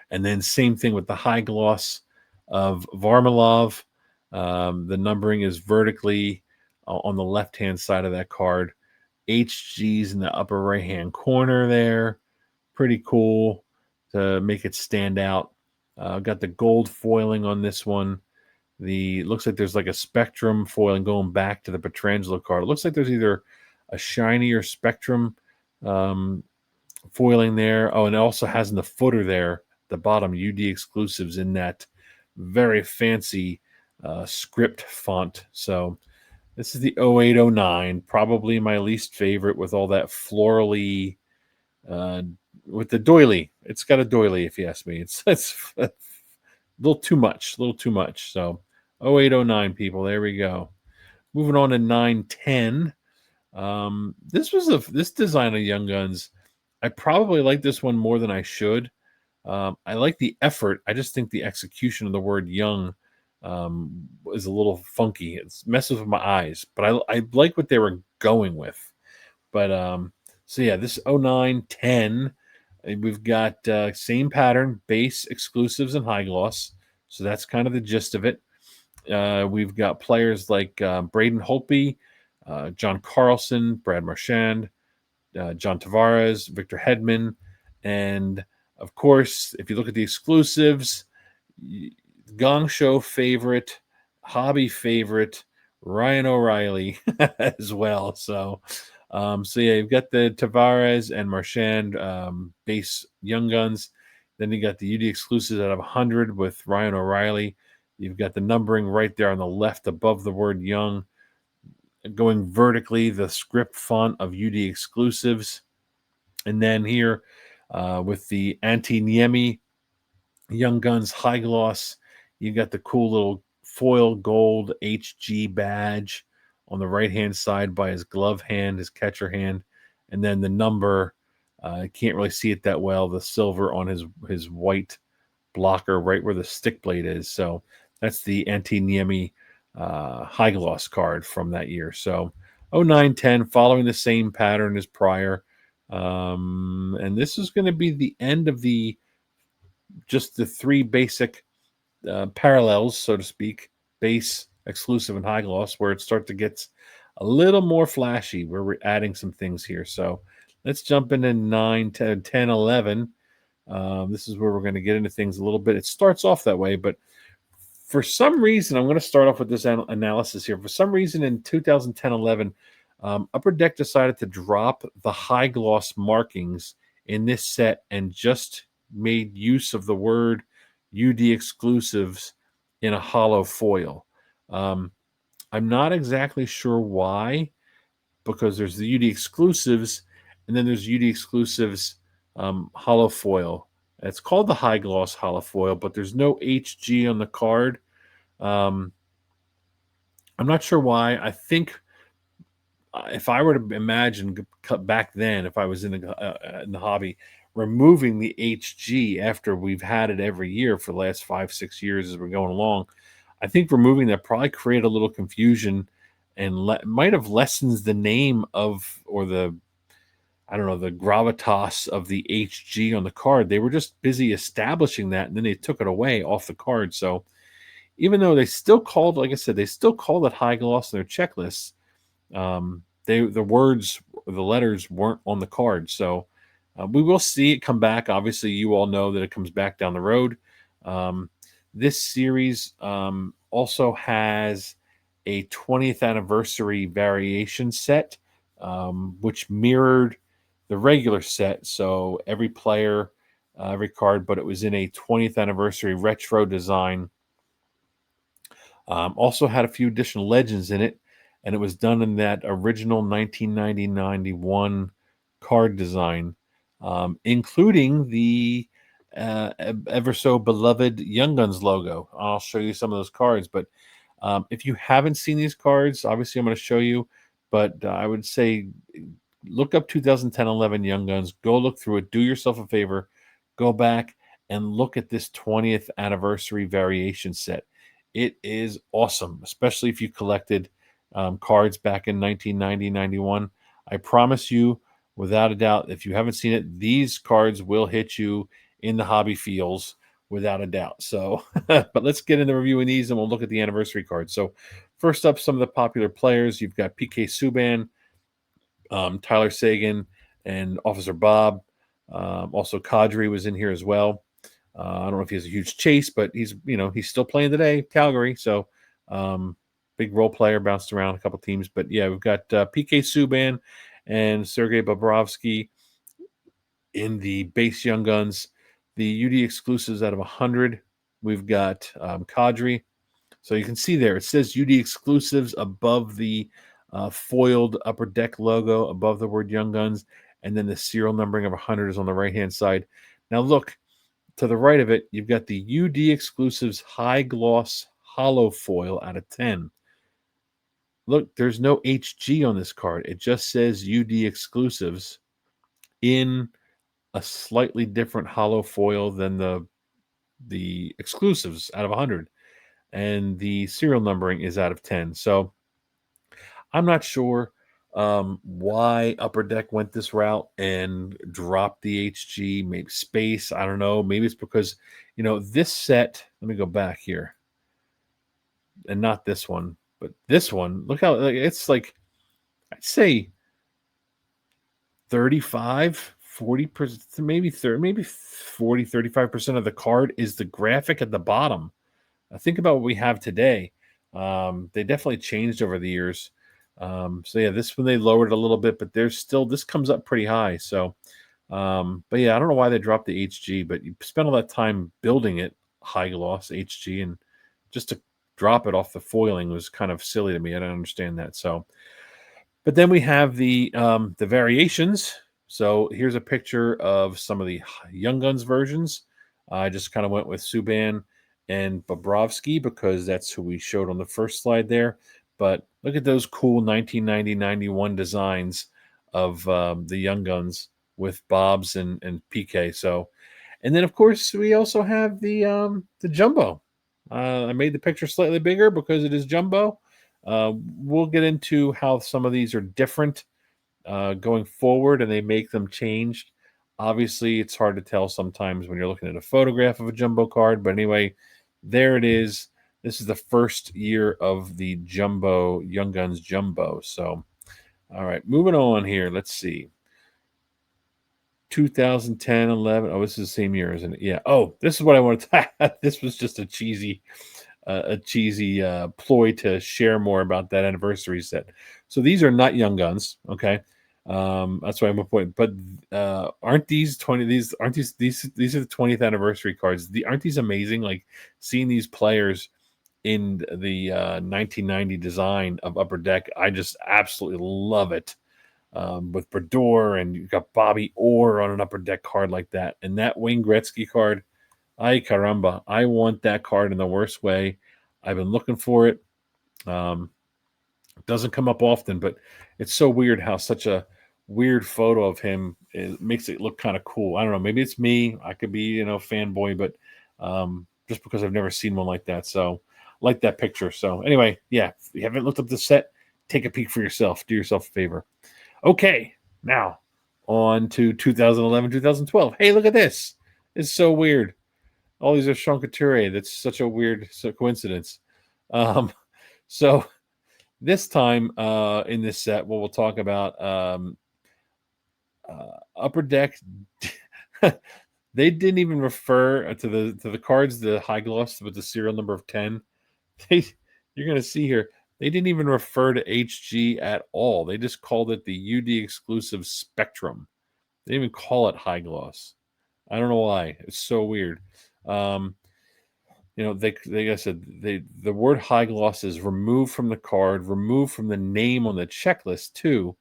And then same thing with the high gloss of Varlamov. The numbering is vertically on the left-hand side of that card. HG's in the upper right-hand corner there. Pretty cool to make it stand out. Got the gold foiling on this one. Looks like there's like a Spectrum foiling going back to the Pietrangelo card. It looks like there's either a shiny or Spectrum foiling there. Oh, and it also has in the footer there, the bottom UD exclusives in that very fancy script font. So this is the 0809, probably my least favorite with all that florally, with the doily. It's got a doily, if you ask me. It's a little too much. So 0809, people. There we go. Moving on to 910. This design of Young Guns, I probably like this one more than I should. I like the effort. I just think the execution of the word young is a little funky. It messes with my eyes, but I like what they were going with. But so yeah, this 09-10, we've got same pattern, base, exclusives, and high gloss. So that's kind of the gist of it. We've got players like Braden Holtby, John Carlson, Brad Marchand, John Tavares, Victor Hedman, and of course, if you look at the exclusives, Gong Show favorite, hobby favorite, Ryan O'Reilly as well. So yeah, you've got the Tavares and Marchand base Young Guns. Then you got the UD exclusives out of 100 with Ryan O'Reilly. You've got the numbering right there on the left above the word Young. Going vertically, the script font of UD exclusives. And then here with the Anti-Niemi Young Guns High Gloss, you got the cool little foil gold HG badge on the right-hand side by his glove hand, his catcher hand. And then the number, I can't really see it that well, the silver on his white blocker right where the stick blade is. So that's the Anti-Niemi high gloss card from that year. So 09-10, following the same pattern as prior. And this is going to be the end of just the three basic parallels, so to speak, base, exclusive, and high gloss, where it starts to get a little more flashy, where we're adding some things here. So let's jump into 9, 10, 10 11. This is where we're going to get into things a little bit. It starts off that way, but for some reason, I'm going to start off with this analysis here. For some reason, in 2010-11, Upper Deck decided to drop the high gloss markings in this set and just made use of the word UD exclusives in a hollow foil. I'm not exactly sure why, because there's the UD exclusives and then there's UD exclusives hollow foil. It's called the high gloss hollow foil, but there's no HG on the card. I'm not sure why. I think if I were to imagine back then, if I was in the hobby, removing the HG after we've had it every year for the last 5-6 years as we're going along, I think removing that probably created a little confusion and might have lessens the name of, or the, I don't know, the gravitas of the HG on the card. They were just busy establishing that, and then they took it away off the card. So even though they still called, like I said, they still call it high gloss in their checklists, the words, the letters weren't on the card. So we will see it come back. Obviously, you all know that it comes back down the road. This series also has a 20th anniversary variation set, which mirrored the regular set. So every player, every card, but it was in a 20th anniversary retro design. Also had a few additional legends in it, and it was done in that original 1990-91 card design, including the ever so beloved Young Guns logo. I'll show you some of those cards, but if you haven't seen these cards, obviously I'm going to show you, but I would say look up 2010-11 Young Guns, go look through it, do yourself a favor, go back and look at this 20th anniversary variation set. It is awesome, especially if you collected cards back in 1990-91. I promise you, without a doubt, if you haven't seen it, these cards will hit you in the hobby feels without a doubt. So, but let's get into reviewing these and we'll look at the anniversary cards. So first up, some of the popular players. You've got PK Subban, Tyler Sagan, and Officer Bob. Also, Kadri was in here as well. I don't know if he has a huge chase, but he's still playing today, Calgary. So big role player, bounced around a couple teams. But yeah, we've got PK Subban and Sergei Bobrovsky in the base Young Guns. The UD exclusives out of 100. We've got Kadri. So you can see there, it says UD exclusives above the foiled Upper Deck logo, above the word Young Guns, and then the serial numbering of 100 is on the right-hand side. Now look, to the right of it, you've got the UD exclusives high gloss hollow foil out of 10. Look, there's no HG on this card. It just says UD exclusives in a slightly different hollow foil than the exclusives out of 100. and the serial numbering is out of 10. So I'm not sure why Upper Deck went this route and dropped the HG, maybe space. I don't know. Maybe it's because, this set, let me go back here, and not this one, but this one. Look how it's like, I'd say 35, 40%, maybe 30, maybe 40, 35% of the card is the graphic at the bottom. Think about what we have today. They definitely changed over the years. So yeah, this one they lowered it a little bit, but there's still, this comes up pretty high. So, but yeah, I don't know why they dropped the HG, but you spent all that time building it high gloss HG, and just to drop it off the foiling was kind of silly to me. I don't understand that. So, but then we have the variations. So here's a picture of some of the Young Guns versions. I just kind of went with Subban and Bobrovsky because that's who we showed on the first slide there. But look at those cool 1990-91 designs of the Young Guns with Bobs and PK. So, and then of course we also have the jumbo. I made the picture slightly bigger because it is jumbo. We'll get into how some of these are different going forward, and they make them changed. Obviously, it's hard to tell sometimes when you're looking at a photograph of a jumbo card, but anyway, there it is. This is the first year of the jumbo, Young Guns jumbo. So, all right, moving on here. Let's see. 2010, 11. Oh, this is the same year, isn't it? Yeah. Oh, this is what I wanted to. This was just a cheesy ploy to share more about that anniversary set. So these are not Young Guns, okay? That's why I'm a point. But aren't these 20? These aren't these are the 20th anniversary cards. Aren't these amazing? Like seeing these players in the 1990 design of Upper Deck, I just absolutely love it. With Brodeur, and you've got Bobby Orr on an Upper Deck card like that, and that Wayne Gretzky card. Ay caramba, I want that card in the worst way. I've been looking for it. It doesn't come up often, but it's so weird how such a weird photo of him makes it look kind of cool. I don't know. Maybe it's me. I could be, fanboy, but just because I've never seen one like that. So I like that picture. So anyway, yeah, if you haven't looked up the set, take a peek for yourself. Do yourself a favor. Okay, now on to 2011, 2012. Hey, look at this. It's so weird. All these are Sean Couturier. That's such a weird coincidence. So this time in this set, what we'll talk about Upper Deck. They didn't even refer to the cards, the high gloss with the serial number of 10. You're going to see here, they didn't even refer to HG at all. They just called it the UD exclusive Spectrum. They didn't even call it high gloss. I don't know why. It's so weird. They I said, the word high gloss is removed from the card, removed from the name on the checklist too.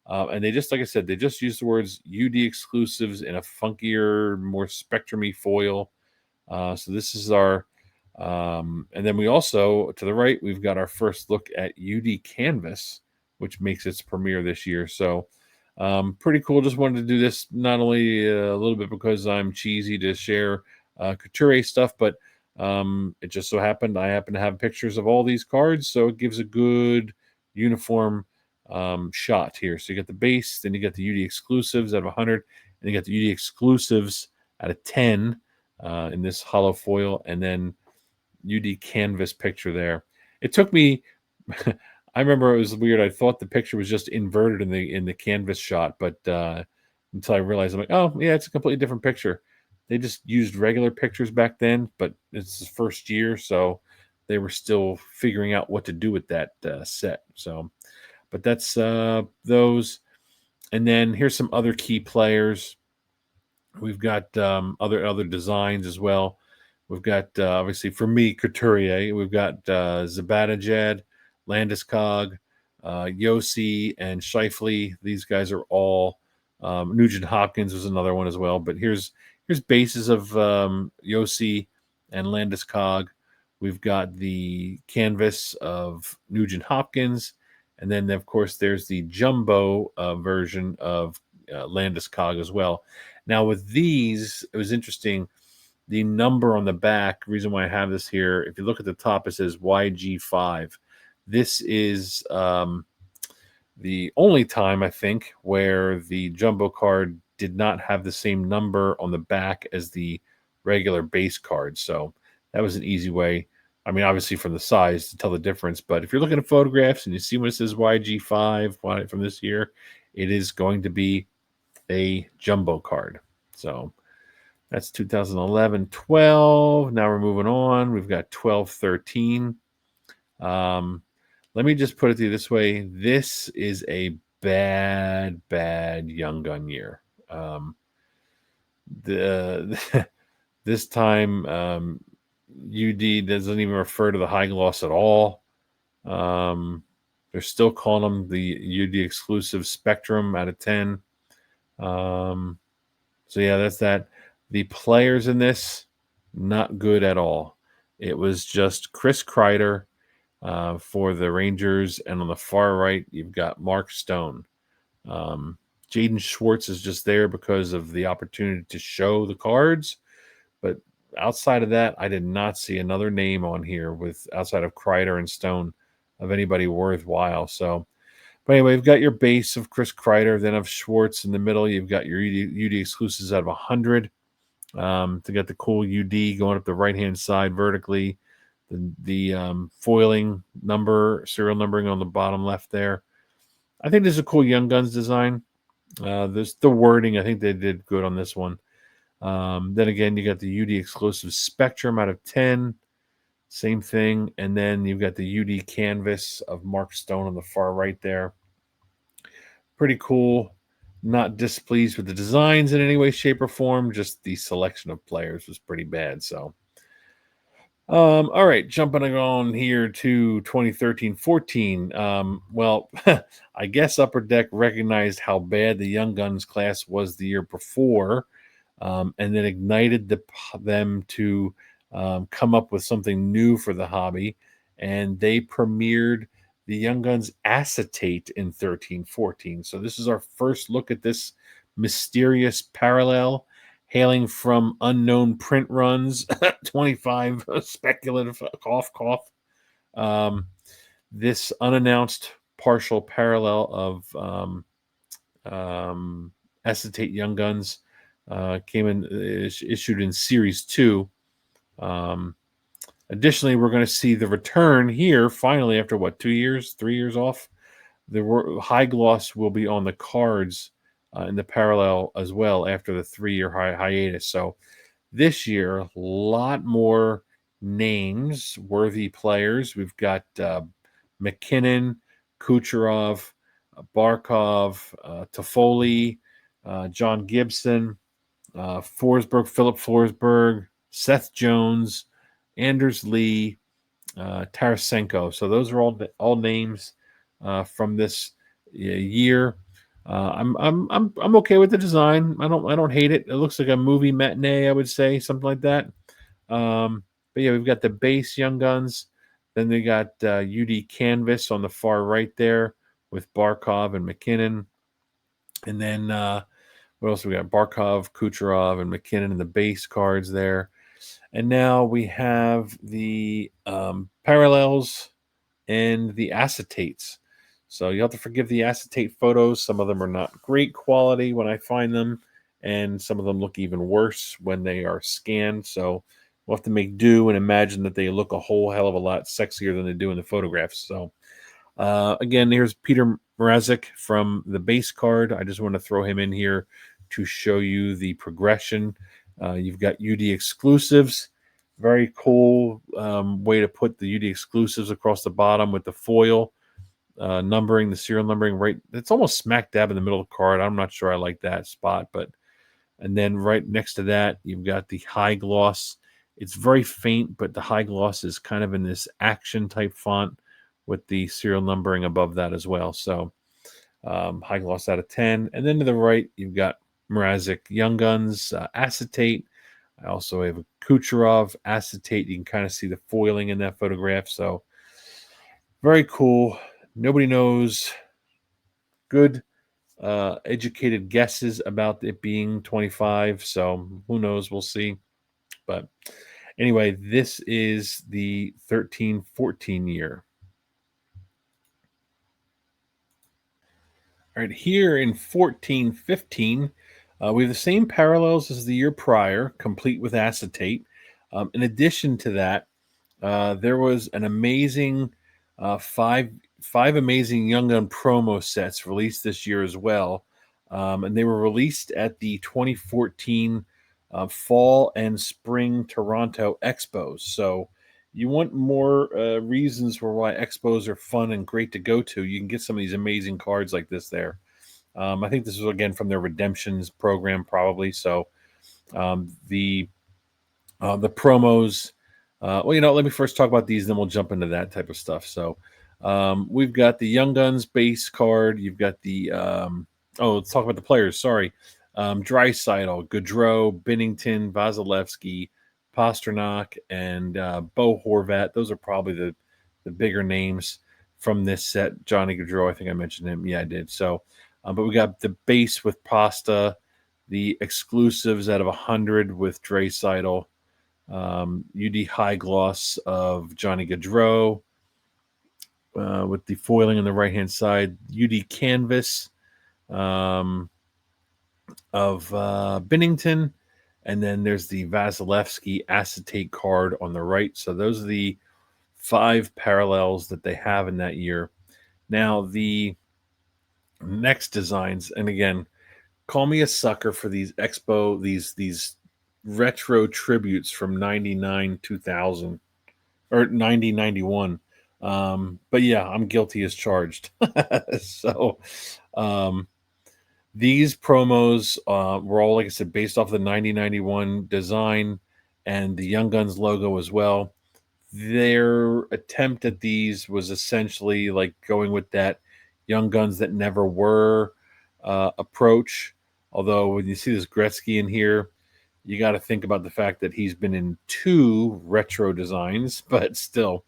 And they just, like I said, they just use the words UD exclusives in a funkier, more spectrumy foil. So this is our, and then we also, to the right, we've got our first look at UD Canvas, which makes its premiere this year. So pretty cool. Just wanted to do this not only a little bit because I'm cheesy to share Couturier stuff, but it just so happened I happen to have pictures of all these cards, so it gives a good uniform shot here. So you get the base, then you get the UD exclusives out of 100, and you got the UD exclusives out of 10 in this hollow foil, and then UD canvas picture there. It took me I remember it was weird. I thought the picture was just inverted in the canvas shot, but until I realized, I'm like, oh yeah, it's a completely different picture. They just used regular pictures back then, but it's the first year, so they were still figuring out what to do with that set. So, but that's those. And then here's some other key players. We've got other designs as well. We've got obviously for me Couturier. We've got Zibanejad, Landeskog, Yossi, and Scheifele. These guys are all. Nugent Hopkins was another one as well. But here's bases of Yossi and Landeskog. We've got the canvas of Nugent Hopkins, and then of course there's the jumbo version of Landeskog as well. Now with these, it was interesting. the number on the back, reason why I have this here, if you look at the top, it says YG5. This is the only time, I think, where the jumbo card did not have the same number on the back as the regular base card. So that was an easy way. I mean, obviously from the size to tell the difference, but if you're looking at photographs and you see when it says YG5 from this year, it is going to be a jumbo card. So that's 2011-12. Now we're moving on. We've got 12-13. Let me just put it to you this way. This is a bad Young Gun year. This time, UD doesn't even refer to the high gloss at all. They're still calling them the UD exclusive Spectrum out of 10. So yeah, that's that. The players in this, not good at all. It was just Chris Kreider for the Rangers, and on the far right, you've got Mark Stone. Jaden Schwartz is just there because of the opportunity to show the cards, but outside of that, I did not see another name on here with outside of Kreider and Stone of anybody worthwhile. So, but anyway, you've got your base of Chris Kreider, then of Schwartz in the middle. You've got your UD exclusives out of 100 to get the cool UD going up the right-hand side vertically. The foiling number, serial numbering on the bottom left there. I think this is a cool Young Guns design. There's the wording. I think they did good on this one. Then again, you got the UD exclusive Spectrum out of 10. Same thing. And then you've got the UD canvas of Mark Stone on the far right there. Pretty cool. Not displeased with the designs in any way, shape, or form. Just the selection of players was pretty bad. So, all right, jumping on here to 2013-14. Well, I guess Upper Deck recognized how bad the Young Guns class was the year before, and then ignited them to come up with something new for the hobby, and they premiered the Young Guns acetate in 13-14. So this is our first look at this mysterious parallel hailing from unknown print runs, 25 speculative cough. This unannounced partial parallel of acetate Young Guns came in issued in Series 2. Additionally, we're going to see the return here finally after 3 years off. The high gloss will be on the cards in the parallel as well after the 3-year hiatus. So this year, a lot more names, worthy players. We've got McKinnon, Kucherov, Barkov, Toffoli, John Gibson, Philip Forsberg, Seth Jones, Anders Lee, Tarasenko. So those are all names from this year. I'm okay with the design. I don't hate it. It looks like a movie matinee, I would say, something like that. But yeah, we've got the base Young Guns. Then they got UD Canvas on the far right there with Barkov and McKinnon. And then what else we got? Barkov, Kucherov, and McKinnon in the base cards there. And now we have the parallels and the acetates. So you have to forgive the acetate photos. Some of them are not great quality when I find them, and some of them look even worse when they are scanned. So we'll have to make do and imagine that they look a whole hell of a lot sexier than they do in the photographs. So again, here's Peter Mrazek from the base card. I just want to throw him in here to show you the progression. You've got UD exclusives. Very cool way to put the UD exclusives across the bottom with the foil numbering, the serial numbering right. It's almost smack dab in the middle of the card. I'm not sure I like that spot, but and then right next to that, you've got the high gloss. It's very faint, but the high gloss is kind of in this action type font with the serial numbering above that as well. So high gloss out of 10. And then to the right, you've got Mrazek Young Guns acetate. I also have a Kucherov acetate. You can kind of see the foiling in that photograph. So very cool. Nobody knows. Good educated guesses about it being 25. So who knows? We'll see. But anyway, this is the 13-14 year. All right, here in 14-15, we have the same parallels as the year prior, complete with acetate. In addition to that, there was an amazing five amazing Young Gun promo sets released this year as well, and they were released at the 2014 Fall and Spring Toronto Expos. So, you want more reasons for why expos are fun and great to go to? You can get some of these amazing cards like this there. I think this is again from their redemptions program, probably. So, the promos. Well, let me first talk about these, then we'll jump into that type of stuff. So, we've got the Young Guns base card. You've got the let's talk about the players. Sorry, Draisaitl, Gaudreau, Binnington, Vasilevsky, Pasternak, and Bo Horvat. Those are probably the bigger names from this set. Johnny Gaudreau, I think I mentioned him. Yeah, I did. So, but we got the base with Pasta, the exclusives out of 100 with Draisaitl. UD High Gloss of Johnny Gaudreau with the foiling on the right-hand side. UD Canvas of Binnington. And then there's the Vasilevsky acetate card on the right. So those are the 5 parallels that they have in that year. Now, the next designs, and again, call me a sucker for these expo, these retro tributes from 99, 2000, or 90, 91. But yeah, I'm guilty as charged. So, these promos were all, like I said, based off the 9091 design and the Young Guns logo as well. Their attempt at these was essentially like going with that Young Guns that never were approach. Although when you see this Gretzky in here, you got to think about the fact that he's been in 2 retro designs, but still,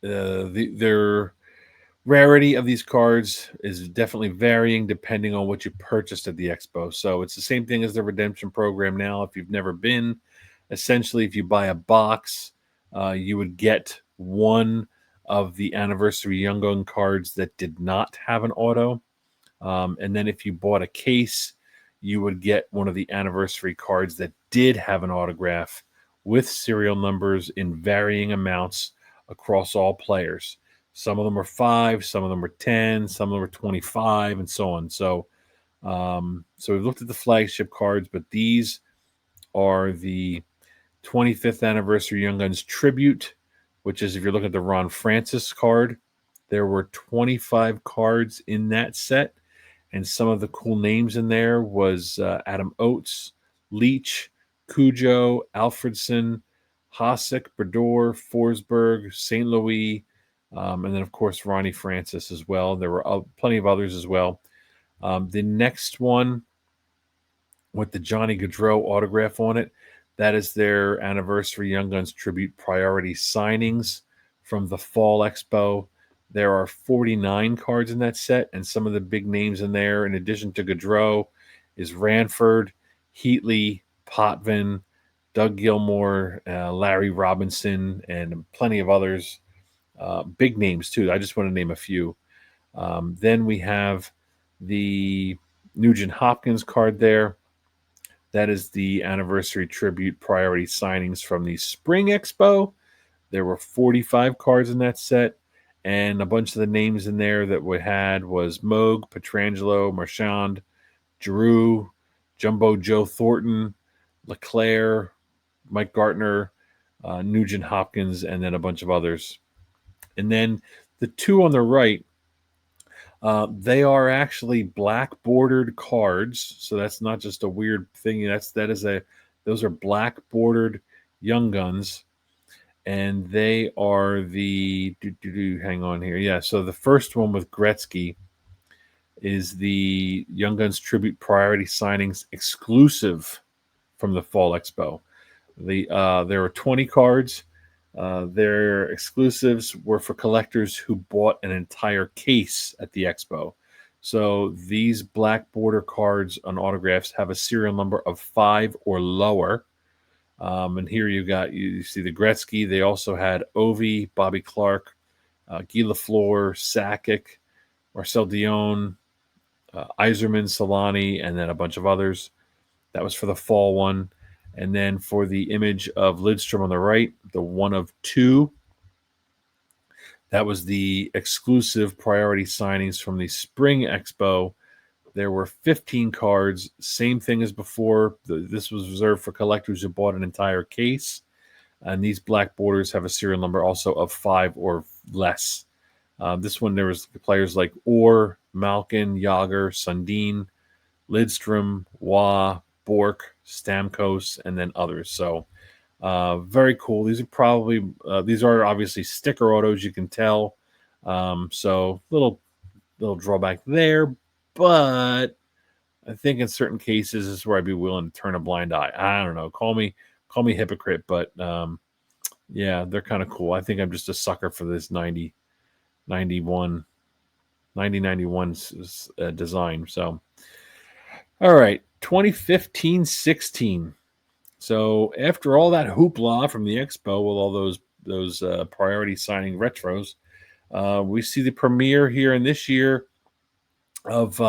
their rarity of these cards is definitely varying depending on what you purchased at the expo. So it's the same thing as the redemption program now. If you've never been, essentially, if you buy a box, you would get one of the anniversary Young Gun cards that did not have an auto. And then if you bought a case, you would get one of the anniversary cards that did have an autograph with serial numbers in varying amounts across all players. Some of them are 5, some of them are 10, some of them are 25, and so on. So, so we've looked at the flagship cards, but these are the 25th anniversary Young Guns tribute, which is, if you're looking at the Ron Francis card, there were 25 cards in that set. And some of the cool names in there was Adam Oates, Leach, Cujo, Alfredson, Hasek, Brodeur, Forsberg, St. Louis, and then, of course, Ronnie Francis as well. There were plenty of others as well. The next one with the Johnny Gaudreau autograph on it, that is their anniversary Young Guns tribute priority signings from the Fall Expo. There are 49 cards in that set, and some of the big names in there, in addition to Gaudreau, is Ranford, Heatley, Potvin, Doug Gilmore, Larry Robinson, and plenty of others. Big names, too. I just want to name a few. Then we have the Nugent Hopkins card there. That is the anniversary tribute priority signings from the Spring Expo. There were 45 cards in that set. And a bunch of the names in there that we had was Moog, Petrangelo, Marchand, Giroux, Jumbo Joe Thornton, LeClaire, Mike Gartner, Nugent Hopkins, and then a bunch of others. And then the 2 on the right, they are actually black bordered cards. So that's not just a weird thing. Those are black bordered Young Guns. And they are the hang on here. Yeah, so the first one with Gretzky is the Young Guns tribute priority signings exclusive from the Fall Expo. There were 20 cards. Their exclusives were for collectors who bought an entire case at the expo. So these black border cards on autographs have a serial number of 5 or lower. And here you see the Gretzky. They also had Ovi, Bobby Clark, Guy Lafleur, Sakic, Marcel Dion, Iserman, Solani, and then a bunch of others. That was for the fall one. And then for the image of Lidstrom on the right, the 1 of 2, that was the exclusive priority signings from the Spring Expo. There were 15 cards, same thing as before. This was reserved for collectors who bought an entire case. And these black borders have a serial number also of 5 or less. This one, there was players like Orr, Malkin, Yager, Sundin, Lidstrom, Waugh, Bork, Stamkos, and then others. So very cool. These are obviously sticker autos, you can tell. So little drawback there, but I think in certain cases this is where I'd be willing to turn a blind eye. I don't know. Call me hypocrite, but yeah, they're kind of cool. I think I'm just a sucker for this 91 design. So all right, 2015-16. So after all that hoopla from the expo with all those priority signing retros, we see the premiere here in this year of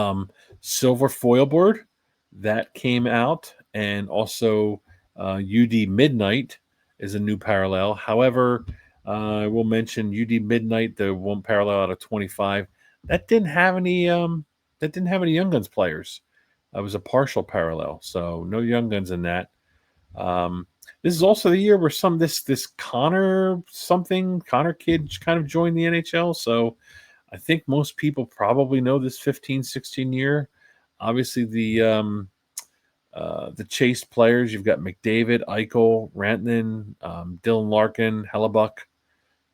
Silver Foil Board that came out, and also UD Midnight is a new parallel. However, I will mention UD Midnight, the one parallel out of 25, that didn't have any Young Guns players. It was a partial parallel, so no Young Guns in that. This is also the year where this Connor kid kind of joined the NHL. So I think most people probably know this 15-16 year. Obviously, the chased players, you've got McDavid, Eichel, Rantanen, Dylan Larkin, Hellebuck,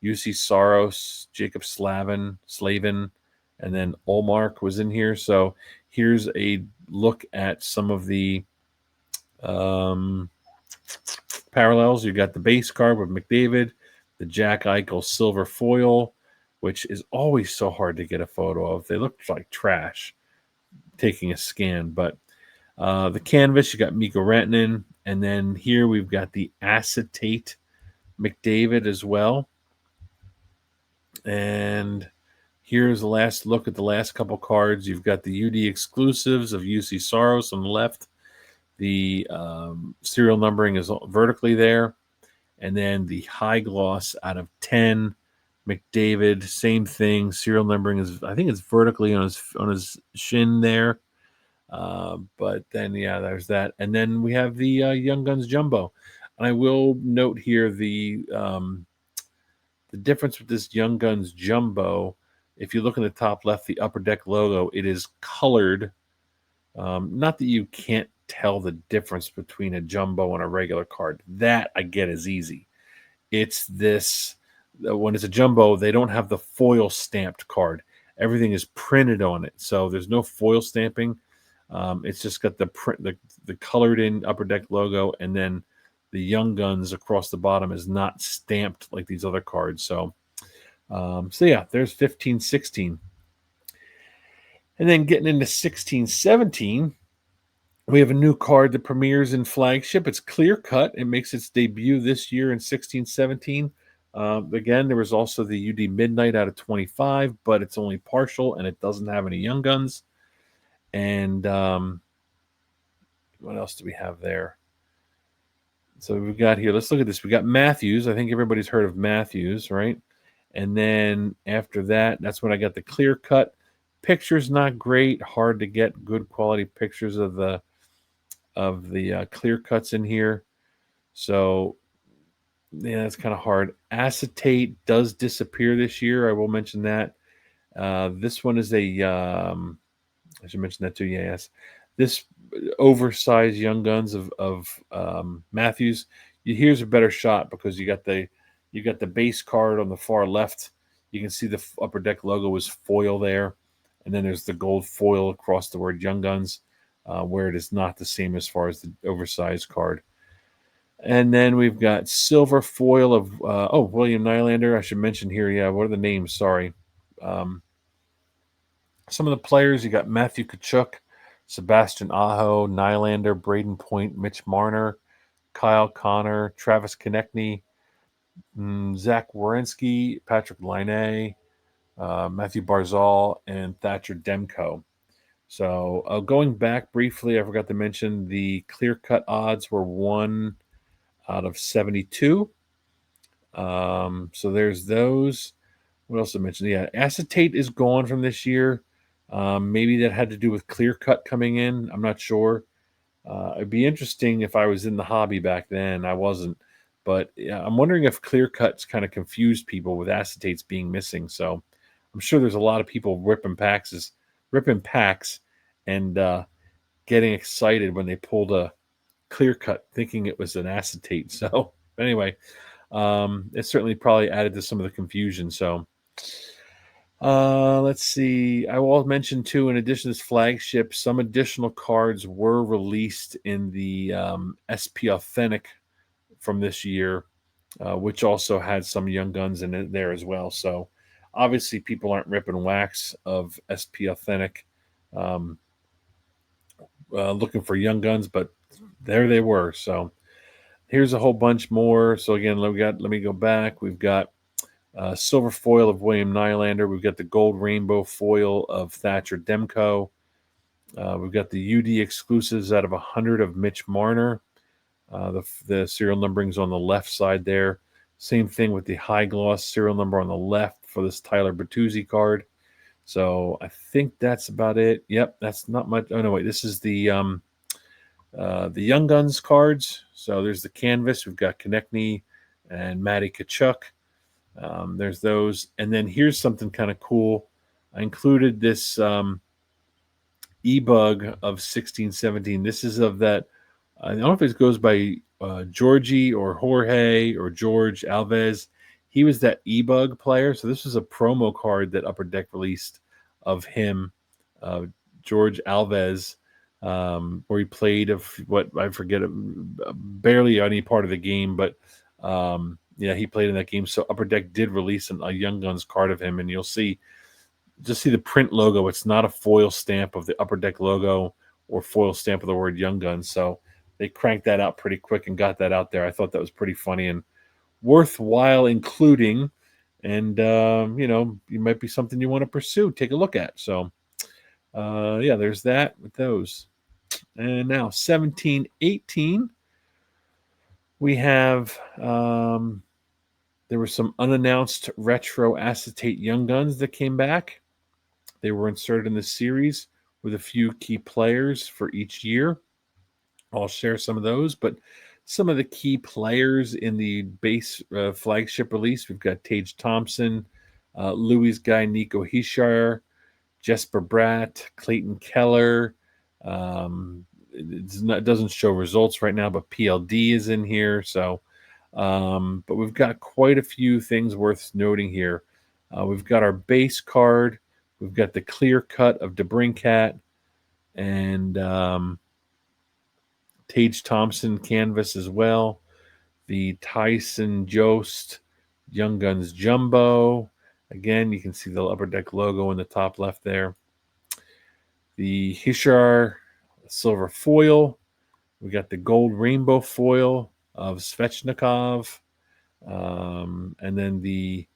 UC Saros, Jacob Slavin, and then Olmark was in here. So here's a look at some of the parallels. You got the base card with McDavid, the Jack Eichel silver foil, which is always so hard to get a photo of. They look like trash taking a scan, but the canvas, you got Mikko Rantanen, and then here we've got the acetate McDavid as well. And here's the last look at the last couple cards. You've got the UD exclusives of UC Saros on the left. The serial numbering is vertically there. And then the high gloss out of 10 McDavid, same thing. Serial numbering is, I think it's vertically on his shin there. But then, yeah, there's that. And then we have the Young Guns Jumbo. And I will note here the difference with this Young Guns Jumbo. If you look in the top left, the Upper Deck logo, it is colored. Not that you can't tell the difference between a jumbo and a regular card. That I get is easy. It's this, when it's a jumbo, they don't have the foil stamped card. Everything is printed on it. So there's no foil stamping. It's just got the print, the colored in Upper Deck logo, and then the Young Guns across the bottom is not stamped like these other cards. So yeah, there's 15-16. And then getting into 16-17, we have a new card that premieres in Flagship. It's clear cut. It makes its debut this year in 16-17. Again, there was also the UD Midnight out of 25, but it's only partial and it doesn't have any Young Guns. And what else do we have there? So we've got here, let's look at this. We got Matthews. I think everybody's heard of Matthews, right? And then after that, that's when I got the clear cut. Picture's not great. Hard to get good quality pictures of the clear cuts in here. So yeah, that's kind of hard. Acetate does disappear this year. I will mention that. This one is I should mention that too. Yes, this oversized Young Guns of Matthews. Here's a better shot because you got the base card on the far left. You can see the Upper Deck logo is foil there, and then there's the gold foil across the word Young Guns, where it is not the same as far as the oversized card. And then we've got silver foil of William Nylander. I should mention here. Yeah, what are the names? Sorry. Some of the players, you got Matthew Tkachuk, Sebastian Aho, Nylander, Braden Point, Mitch Marner, Kyle Connor, Travis Konechny, Zach Werenski, Patrick Laine, Matthew Barzal, and Thatcher Demko. So going back briefly, I forgot to mention the clear-cut odds were 1 out of 72. So there's those. What else I mentioned? Yeah, acetate is gone from this year. Maybe that had to do with clear cut coming in. I'm not sure. It'd be interesting if I was in the hobby back then. I wasn't, but yeah, I'm wondering if clear cuts kind of confused people with acetates being missing. So I'm sure there's a lot of people ripping packs, and getting excited when they pulled a clear cut, thinking it was an acetate. So anyway, it certainly probably added to some of the confusion. So let's see. I will mention too, in addition to this flagship, some additional cards were released in the SP Authentic from this year, which also had some Young Guns in it there as well. So obviously, people aren't ripping wax of SP Authentic, looking for Young Guns, but there they were. So here's a whole bunch more. So again, let me go back. We've got silver foil of William Nylander. We've got the gold rainbow foil of Thatcher Demko. We've got the UD exclusives out of 100 of Mitch Marner. The serial numbering's on the left side there. Same thing with the high gloss serial number on the left for this Tyler Bertuzzi card. So I think that's about it. Yep, that's not much. Oh no, wait, this is the Young Guns cards. So there's the canvas. We've got Konechny and Matty Tkachuk. There's those. And then here's something kind of cool. I included this e-bug of 1617. This is of that. I don't know if it goes by Georgie or Jorge or George Alves. He was that e-bug player. So this was a promo card that Upper Deck released of him, George Alves, where he played what I forget, barely any part of the game, but yeah, he played in that game. So Upper Deck did release a Young Guns card of him, and you'll see the print logo. It's not a foil stamp of the Upper Deck logo or foil stamp of the word Young Guns. So they cranked that out pretty quick and got that out there. I thought that was pretty funny and worthwhile including. And it might be something you want to pursue. Take a look at. So yeah, there's that with those. And now 1718. We have there were some unannounced retro acetate Young Guns that came back. They were inserted in the series with a few key players for each year. I'll share some of those, but some of the key players in the base flagship release, we've got Tage Thompson, Louis Guy, Nico Hischier, Jesper Bratt, Clayton Keller. It doesn't show results right now, but PLD is in here. So, but we've got quite a few things worth noting here. We've got our base card. We've got the clear cut of DeBrincat and Tage Thompson canvas as well. The Tyson Jost Young Guns Jumbo. Again, you can see the Upper Deck logo in the top left there. The Hischier silver foil. We got the gold rainbow foil of Svechnikov. And then the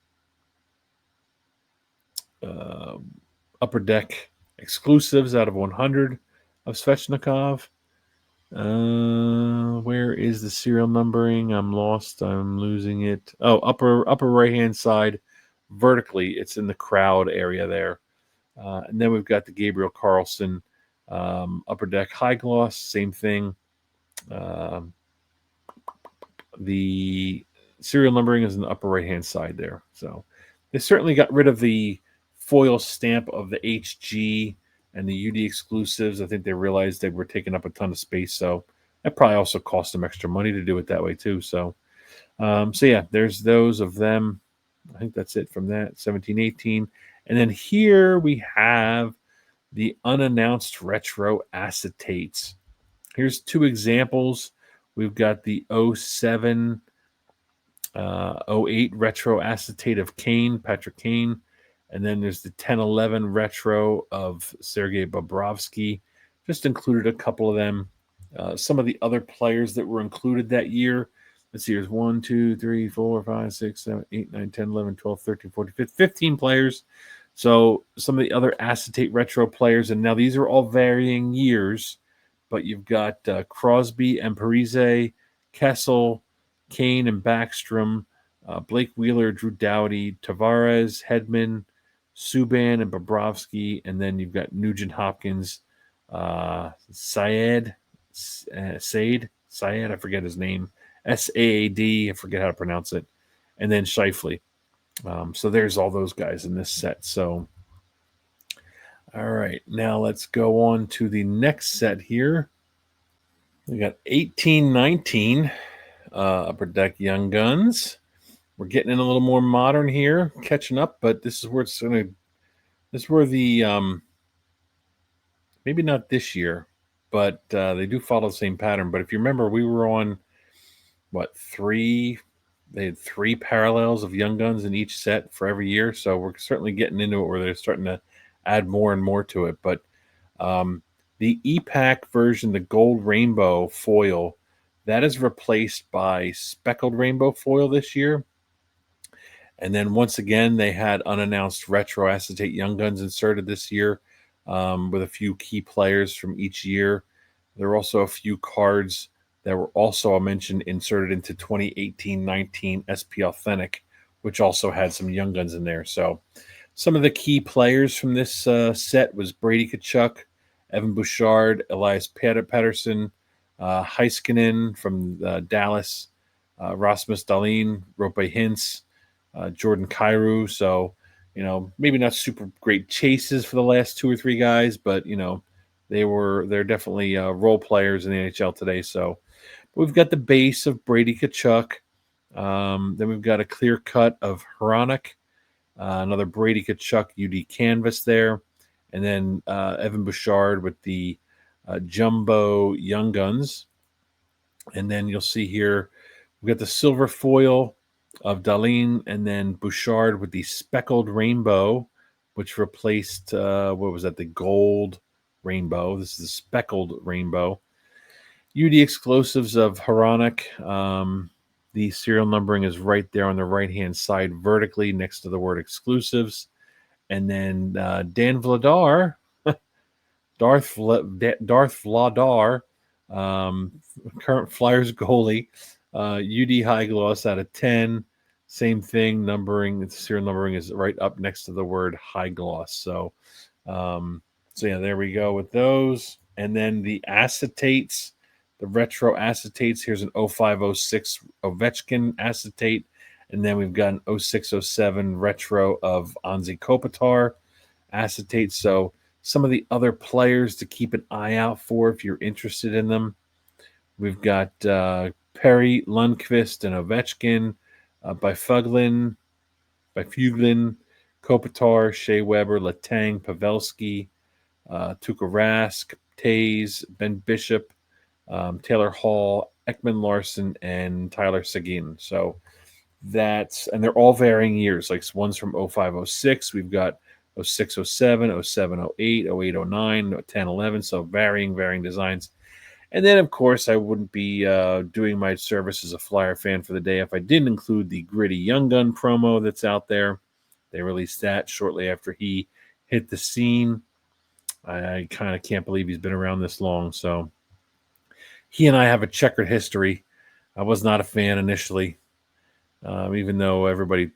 Upper Deck exclusives out of 100 of Svechnikov. Where is the serial numbering? I'm lost. I'm losing it. Oh, upper right hand side, vertically. It's in the crowd area there. And then we've got the Gabriel Carlson Upper Deck high gloss. Same thing. The serial numbering is in the upper right hand side there. So they certainly got rid of the foil stamp of the HG and the UD exclusives. I think they realized they were taking up a ton of space. So that probably also cost them extra money to do it that way too. So, so yeah, there's those of them. I think that's it from that 1718. And then here we have the unannounced retro acetates. Here's two examples. We've got the 07, 08 retro acetate of Kane, Patrick Kane, And then there's the 10-11 retro of Sergei Bobrovsky. Just included a couple of them. Some of the other players that were included that year. Let's see, here's 1, 2, 3, 4, 5, 6, 7, 8, 9, 10, 11, 12, 13, 14, 15 players. So some of the other acetate retro players, and now these are all varying years, but you've got Crosby and Parise, Kessel, Kane and Backstrom, Blake Wheeler, Drew Doughty, Tavares, Hedman, Subban and Bobrovsky, and then you've got Nugent Hopkins, Syed, I forget his name, Saad, I forget how to pronounce it, and then Scheifele. So there's all those guys in this set. So, all right, now let's go on to the next set here. We got 1819 Upper Deck Young Guns. We're getting in a little more modern here, catching up, but this is where it's going to. This is where the maybe not this year, but they do follow the same pattern. But if you remember, we were on three? They had 3 parallels of Young Guns in each set for every year. So we're certainly getting into it where they're starting to add more and more to it. But the EPAC version, the gold rainbow foil, that is replaced by speckled rainbow foil this year. And then once again, they had unannounced retro acetate Young Guns inserted this year with a few key players from each year. There are also a few cards that were also, I'll mention, inserted into 2018-19 SP Authentic, which also had some Young Guns in there. So some of the key players from this set was Brady Tkachuk, Evan Bouchard, Elias Pettersson, Heiskanen from Dallas, Rasmus Dahlin, Rope Hintz, Jordan Kyrou. So, maybe not super great chases for the last 2 or 3 guys, but, they're definitely role players in the NHL today. So we've got the base of Brady Tkachuk. Then we've got a clear cut of Hronek, another Brady Tkachuk UD canvas there. And then Evan Bouchard with the Jumbo Young Guns. And then you'll see here, we've got the silver foil of Dahlin, and then Bouchard with the speckled rainbow, which replaced, the gold rainbow. This is the speckled rainbow. UD exclusives of Hronek. The serial numbering is right there on the right-hand side vertically next to the word exclusives. And then Dan Vladar, Darth Vladar, current Flyers goalie, UD high gloss out of 10. Same thing, the serial numbering is right up next to the word high gloss. So yeah, there we go with those. And then the acetates, the retro acetates. Here's an 0506 Ovechkin acetate. And then we've got an 0607 retro of Anze Kopitar acetate. So some of the other players to keep an eye out for if you're interested in them. We've got Perry, Lundqvist, and Ovechkin, by Fuglin, Kopitar, Shea Weber, Letang, Pavelski, Tuukka Rask, Tays, Ben Bishop, Taylor Hall, Ekman Larson, and Tyler Seguin. So and they're all varying years. Like one's from 0506. We've got 0607, 0708, 0809, 1011. So varying designs. And then, of course, I wouldn't be doing my service as a Flyer fan for the day if I didn't include the Gritty Young Gun promo that's out there. They released that shortly after he hit the scene. I kind of can't believe he's been around this long. So he and I have a checkered history. I was not a fan initially, even though everybody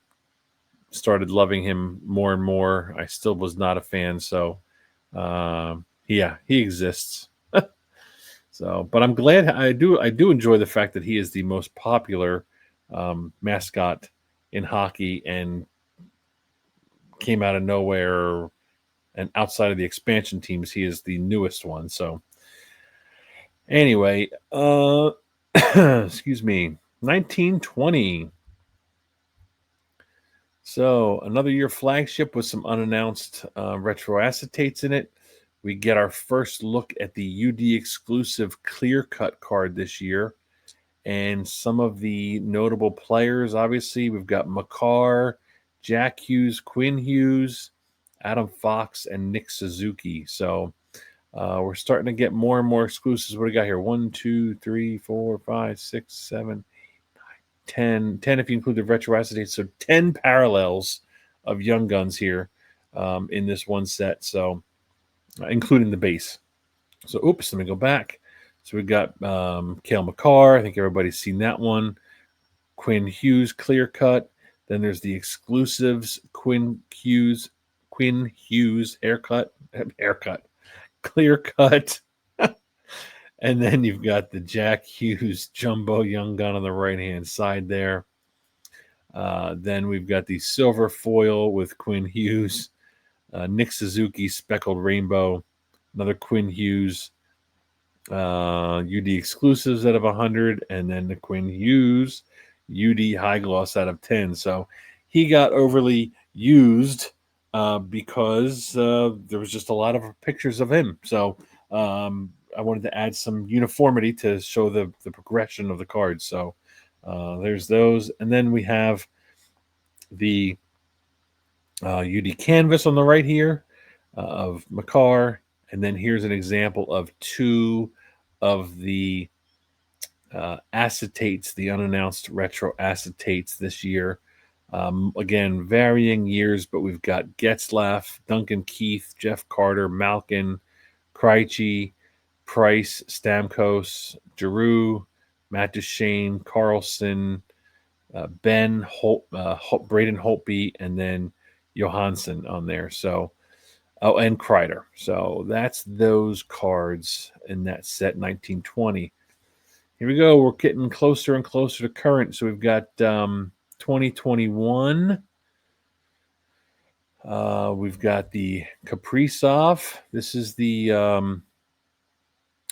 started loving him more and more. I still was not a fan. So, yeah, he exists. So, but I'm glad I do enjoy the fact that he is the most popular mascot in hockey and came out of nowhere, and outside of the expansion teams, he is the newest one. So anyway, excuse me, 1920. So another year flagship with some unannounced retro acetates in it. We get our first look at the UD exclusive clear cut card this year. And some of the notable players, obviously, we've got Makar, Jack Hughes, Quinn Hughes, Adam Fox, and Nick Suzuki. So we're starting to get more and more exclusives. What do we got here? 1, 2, 3, 4, 5, 6, 7, 10. 10 if you include the retro acetate. So 10 parallels of Young Guns here in this one set. So including the base. So oops, let me go back. So we've got Cale Makar. I think everybody's seen that one. Quinn Hughes clear cut. Then there's the exclusives Quinn Hughes haircut, clear cut. And then you've got the Jack Hughes jumbo Young Gun on the right hand side there. Then we've got the silver foil with Quinn Hughes, Nick Suzuki speckled rainbow, another Quinn Hughes, UD exclusives out of 100, and then the Quinn Hughes UD high gloss out of 10. So he got overly used because there was just a lot of pictures of him. So I wanted to add some uniformity to show the progression of the cards. So there's those. And then we have the UD canvas on the right here of Makar. And then here's an example of 2 of the acetates, the unannounced retro acetates this year. Again, varying years, but we've got Getzlaff, Duncan Keith, Jeff Carter, Malkin, Krejci, Price, Stamkos, Giroux, Matt Duchene, Carlson, Ben, Braden Holtby, and then Johansson on there. So, and Kreider. So that's those cards in that set 1920. Here we go. We're getting closer and closer to current. So we've got 2021. We've got the Kaprizov. This is the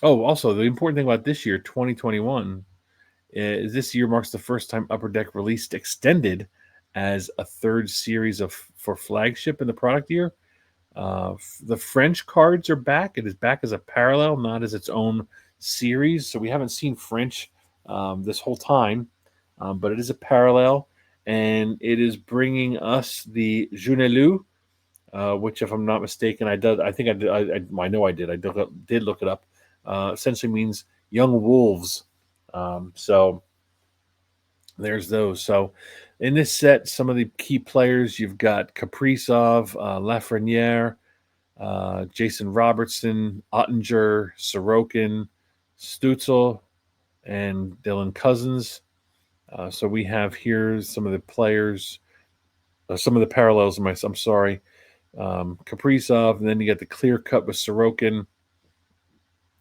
also the important thing about this year, 2021, is this year marks the first time Upper Deck released extended as a third series for flagship in the product year. The French cards are back. It is back as a parallel, not as its own series. So we haven't seen French this whole time, but it is a parallel, and it is bringing us the Junelu, which, if I'm not mistaken, I know I did. I did look it up. Essentially means young wolves. So there's those. So in this set, some of the key players, you've got Kaprizov, Lafreniere, Jason Robertson, Ottinger, Sorokin, Stutzel, and Dylan Cousins. So we have here some of the players, some of the parallels. I'm sorry. Kaprizov, and then you got the clear cut with Sorokin,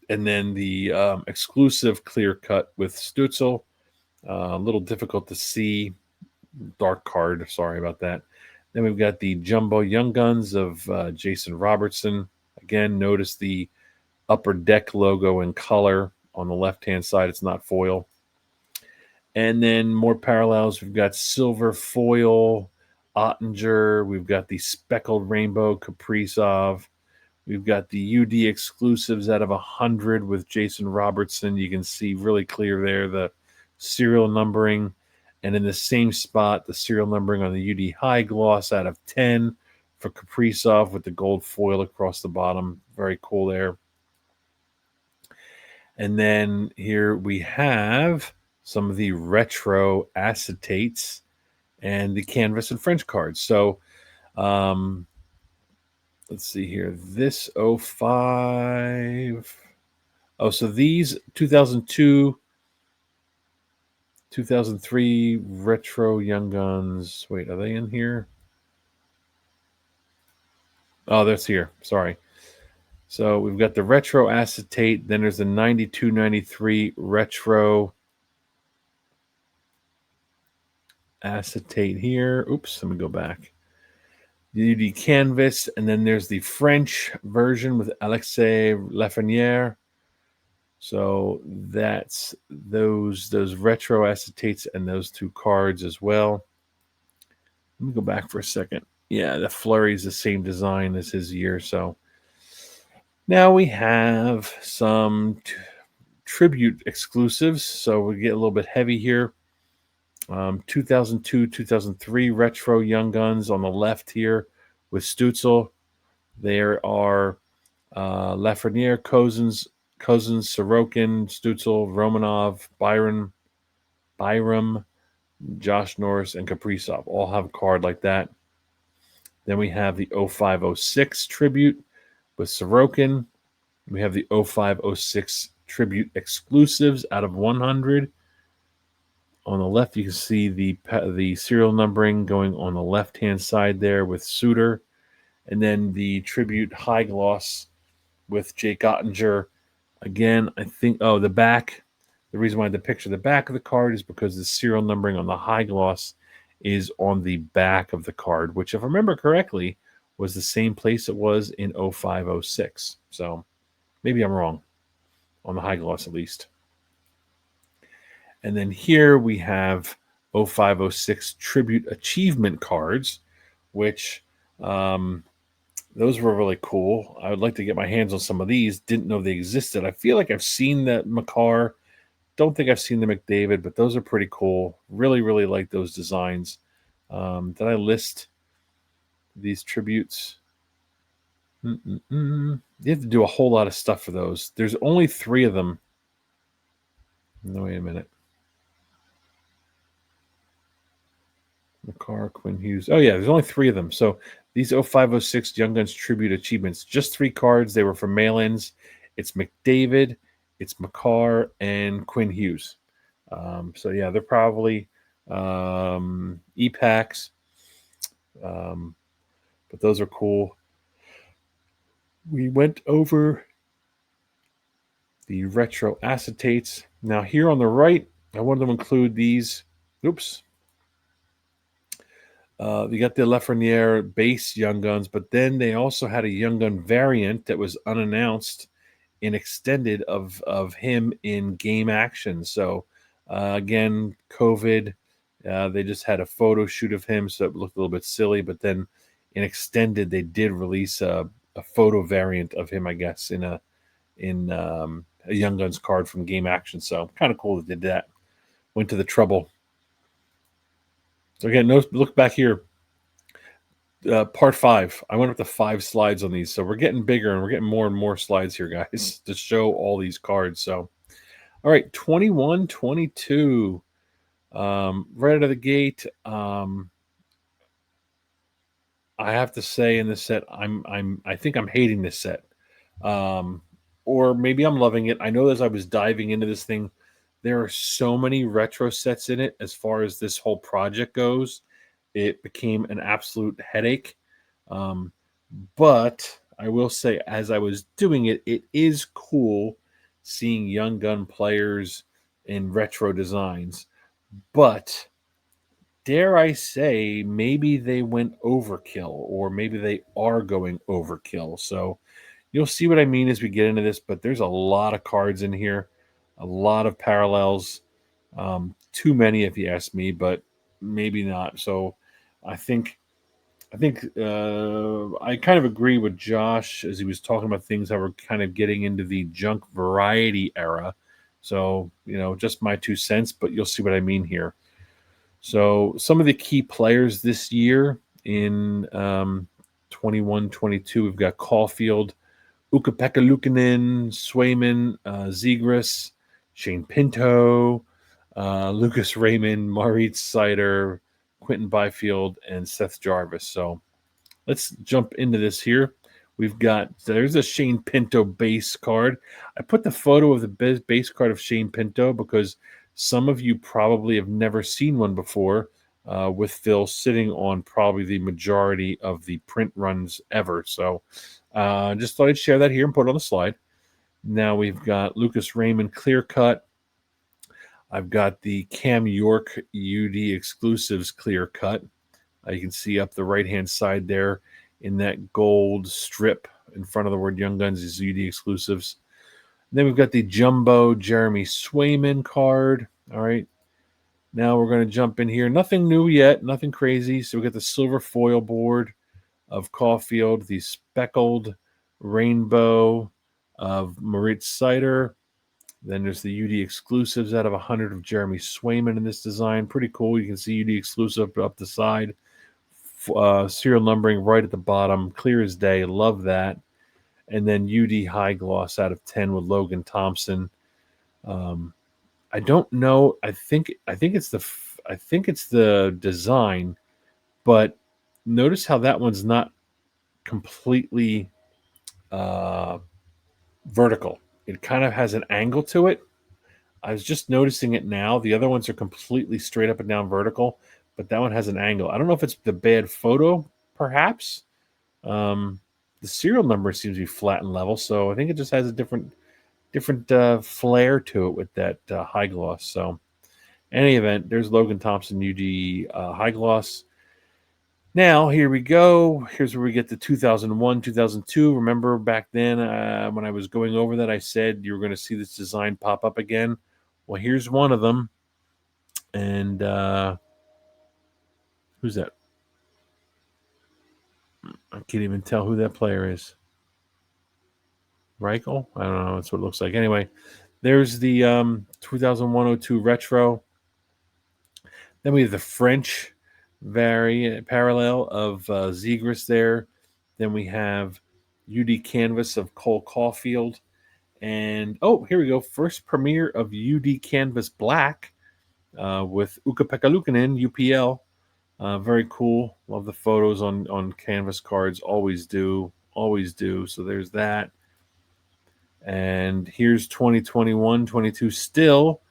and then the exclusive clear cut with Stutzel. A little difficult to see. Dark card. Sorry about that. Then we've got the Jumbo Young Guns of Jason Robertson. Again, notice the Upper Deck logo in color on the left-hand side. It's not foil. And then more parallels. We've got silver foil, Ottinger. We've got the speckled rainbow Kaprizov. We've got the UD exclusives out of 100 with Jason Robertson. You can see really clear there the serial numbering. And in the same spot, the serial numbering on the UD high gloss out of 10 for Kaprizov with the gold foil across the bottom. Very cool there. And then here we have some of the retro acetates and the canvas and French cards. So let's see here. This 05. So these 2002, 2003 retro Young Guns. Wait, are they in here? Oh, that's here. Sorry. So we've got the retro acetate. Then there's the 92, 93 retro acetate here. Oops, let me go back. The canvas, and then there's the French version with Alexei Lafreniere. So that's those retro acetates and those 2 cards as well. Let me go back for a second. Yeah, the Flurry is the same design as his year. So now we have some tribute exclusives. So we get a little bit heavy here. 2002, 2003 retro Young Guns on the left here with Stutzel. There are Lafreniere, Cousins, Sorokin, Stutzel, Romanov, Byram, Josh Norris, and Kaprizov all have a card like that. Then we have the 0506 tribute with Sorokin. We have the 0506 tribute exclusives out of 100. On the left, you can see the serial numbering going on the left-hand side there with Suter. And then the tribute high gloss with Jake Ottinger. Again, I think, the back. The reason why I picture the back of the card is because the serial numbering on the high gloss is on the back of the card, which, if I remember correctly, was the same place it was in 0506. So maybe I'm wrong on the high gloss at least. And then here we have 0506 Tribute Achievement cards, which those were really cool. I would like to get my hands on some of these. Didn't know they existed. I feel like I've seen the Makar. Don't think I've seen the McDavid, but those are pretty cool. Really, really like those designs. Did I list these tributes? You have to do a whole lot of stuff for those. There's only 3 of them. No, wait a minute. Makar, Quinn Hughes. Oh, yeah, there's only 3 of them. So these 0506 Young Guns Tribute Achievements, just 3 cards. They were from mail-ins. It's McDavid, it's Makar, and Quinn Hughes. So, yeah, they're probably e-packs. But those are cool. We went over the retro acetates. Now, here on the right, I wanted to include these. Oops. You got the Lafreniere base Young Guns, but then they also had a Young Gun variant that was unannounced and extended of him in game action. So again, COVID, they just had a photo shoot of him, so it looked a little bit silly. But then in extended, they did release a photo variant of him, I guess, in a Young Guns card from game action. So kind of cool that they did that. Went to the trouble. So again, look back here. Part 5. I went up to 5 slides on these, so we're getting bigger and we're getting more and more slides here, guys, to show all these cards. So, all right, 21, 22. Right out of the gate, I have to say in this set, I think I'm hating this set, or maybe I'm loving it. I know as I was diving into this thing, there are so many retro sets in it. As far as this whole project goes, it became an absolute headache. But I will say, as I was doing it, it is cool seeing Young Gun players in retro designs. But dare I say, maybe they went overkill, or maybe they are going overkill. So you'll see what I mean as we get into this. But there's a lot of cards in here, a lot of parallels. Too many, if you ask me, but maybe not. So I think I kind of agree with Josh as he was talking about things that were kind of getting into the junk variety era. So, just my 2 cents, but you'll see what I mean here. So some of the key players this year in 21-22, we've got Caulfield, Ukko-Pekka Luukkonen, Swayman, Zegras, Shane Pinto, Lucas Raymond, Maurice Seider, Quentin Byfield, and Seth Jarvis. So let's jump into this here. There's a Shane Pinto base card. I put the photo of the base card of Shane Pinto because some of you probably have never seen one before, with Phil sitting on probably the majority of the print runs ever. So just thought I'd share that here and put it on the slide. Now we've got Lucas Raymond clear cut. I've got the Cam York UD exclusives clear cut. You can see up the right-hand side there in that gold strip in front of the word Young Guns is UD exclusives. And then we've got the Jumbo Jeremy Swayman card. All right. Now we're going to jump in here. Nothing new yet. Nothing crazy. So we got the silver foil board of Caulfield, the speckled rainbow of Maurice Seider, Then there's the UD exclusives out of 100 of Jeremy Swayman in this design. Pretty cool. You can see UD exclusive up the side. Serial numbering right at the bottom. Clear as day. Love that. And then UD high gloss out of 10 with Logan Thompson. I don't know. I think it's the design, but notice how that one's not completely vertical. It kind of has an angle to it. I was just noticing it now. The other ones are completely straight up and down vertical, but that one has an angle. I don't know if it's the bad photo, perhaps. The serial number seems to be flat and level, so I think it just has a different flair to it with that high gloss. So, in any event, there's Logan Thompson UD high gloss. Now, here we go. Here's where we get the 2001, 2002. Remember back then when I was going over that, I said you were going to see this design pop up again. Well, here's one of them. And who's that? I can't even tell who that player is. Reichel? I don't know. That's what it looks like. Anyway, there's the 2001-02 retro. Then we have the French parallel of Zegras there. Then we have UD Canvas of Cole Caulfield. And, here we go. First premiere of UD Canvas Black with Ukko-Pekka Luukkonen, UPL. Very cool. Love the photos on Canvas cards. Always do. Always do. So there's that. And here's 2021, 22 still.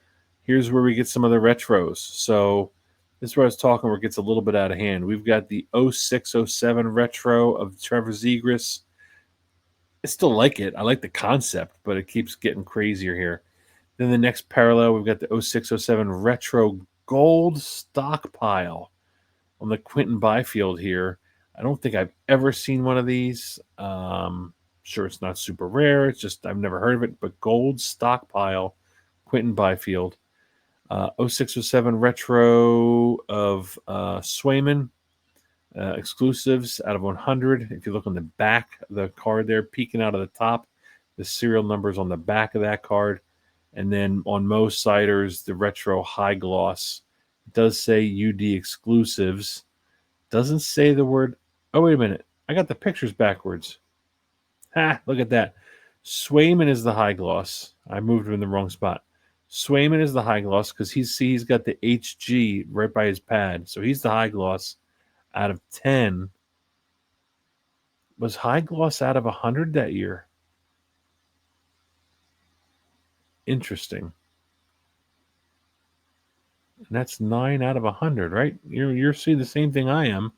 Here's where we get some of the retros. So this is where I was talking where it gets a little bit out of hand. We've got the 06-07 retro of Trevor Zegras. I still like it. I like the concept, but it keeps getting crazier here. Then the next parallel, we've got the 06-07 retro gold stockpile on the Quentin Byfield here. I don't think I've ever seen one of these. Sure, it's not super rare. It's just I've never heard of it. But gold stockpile, Quentin Byfield. 06-07 retro of Swayman. Exclusives out of 100. If you look on the back of the card there, peeking out of the top, the serial numbers on the back of that card. And then on most ciders, the retro high gloss. It does say UD exclusives. Doesn't say the word. Oh, wait a minute. I got the pictures backwards. Ha, look at that. Swayman is the high gloss. I moved him in the wrong spot. Swayman is the high gloss because he's got the HG right by his pad. So he's the high gloss out of 10. Was high gloss out of 100 that year? Interesting. And that's 9 out of 100, right? You're seeing the same thing I am.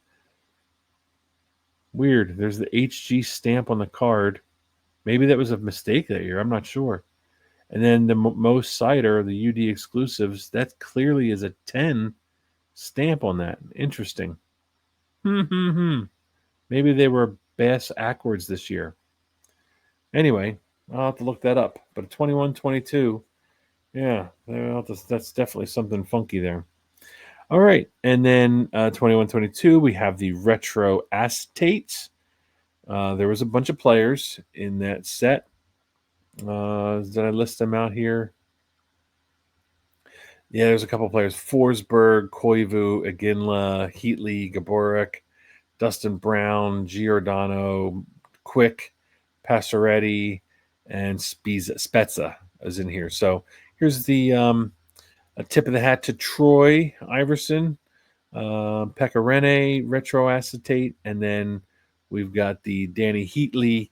Weird. There's the HG stamp on the card. Maybe that was a mistake that year. I'm not sure. And then the most cider, the UD exclusives, that clearly is a 10 stamp on that. Interesting. Maybe they were Bass Accords this year. Anyway, I'll have to look that up. But 21-22, yeah, that's definitely something funky there. All right, and then 21-22, we have the retro acetates. There was a bunch of players in that set. Did I list them out here? Yeah, there's a couple of players. Forsberg, Koivu, Iginla, Heatley, Gaborik, Dustin Brown, Giordano, Quick, Passeretti, and Spezza is in here. So here's the a tip of the hat to Troy Iverson, Pecorine, retro acetate, and then we've got the Danny Heatley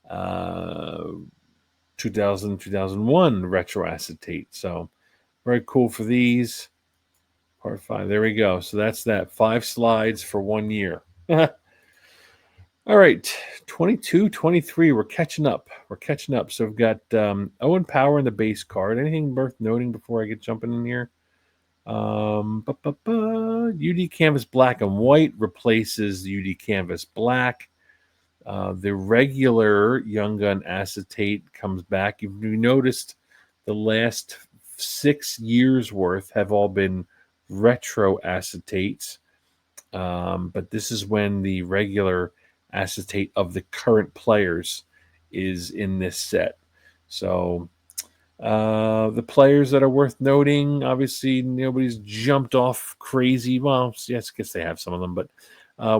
2000-2001 retro acetate. So very cool for these. Part 5. There we go. So that's that. 5 slides for 1 year. All right. 22-23. We're catching up. So we've got Owen Power in the base card. Anything worth noting before I get jumping in here? UD Canvas Black and White replaces UD Canvas Black. The regular Young Gun acetate comes back. You've noticed the last 6 years worth have all been retro acetates. But this is when the regular acetate of the current players is in this set. So The players that are worth noting, obviously, nobody's jumped off crazy. Well, yes, I guess they have some of them, but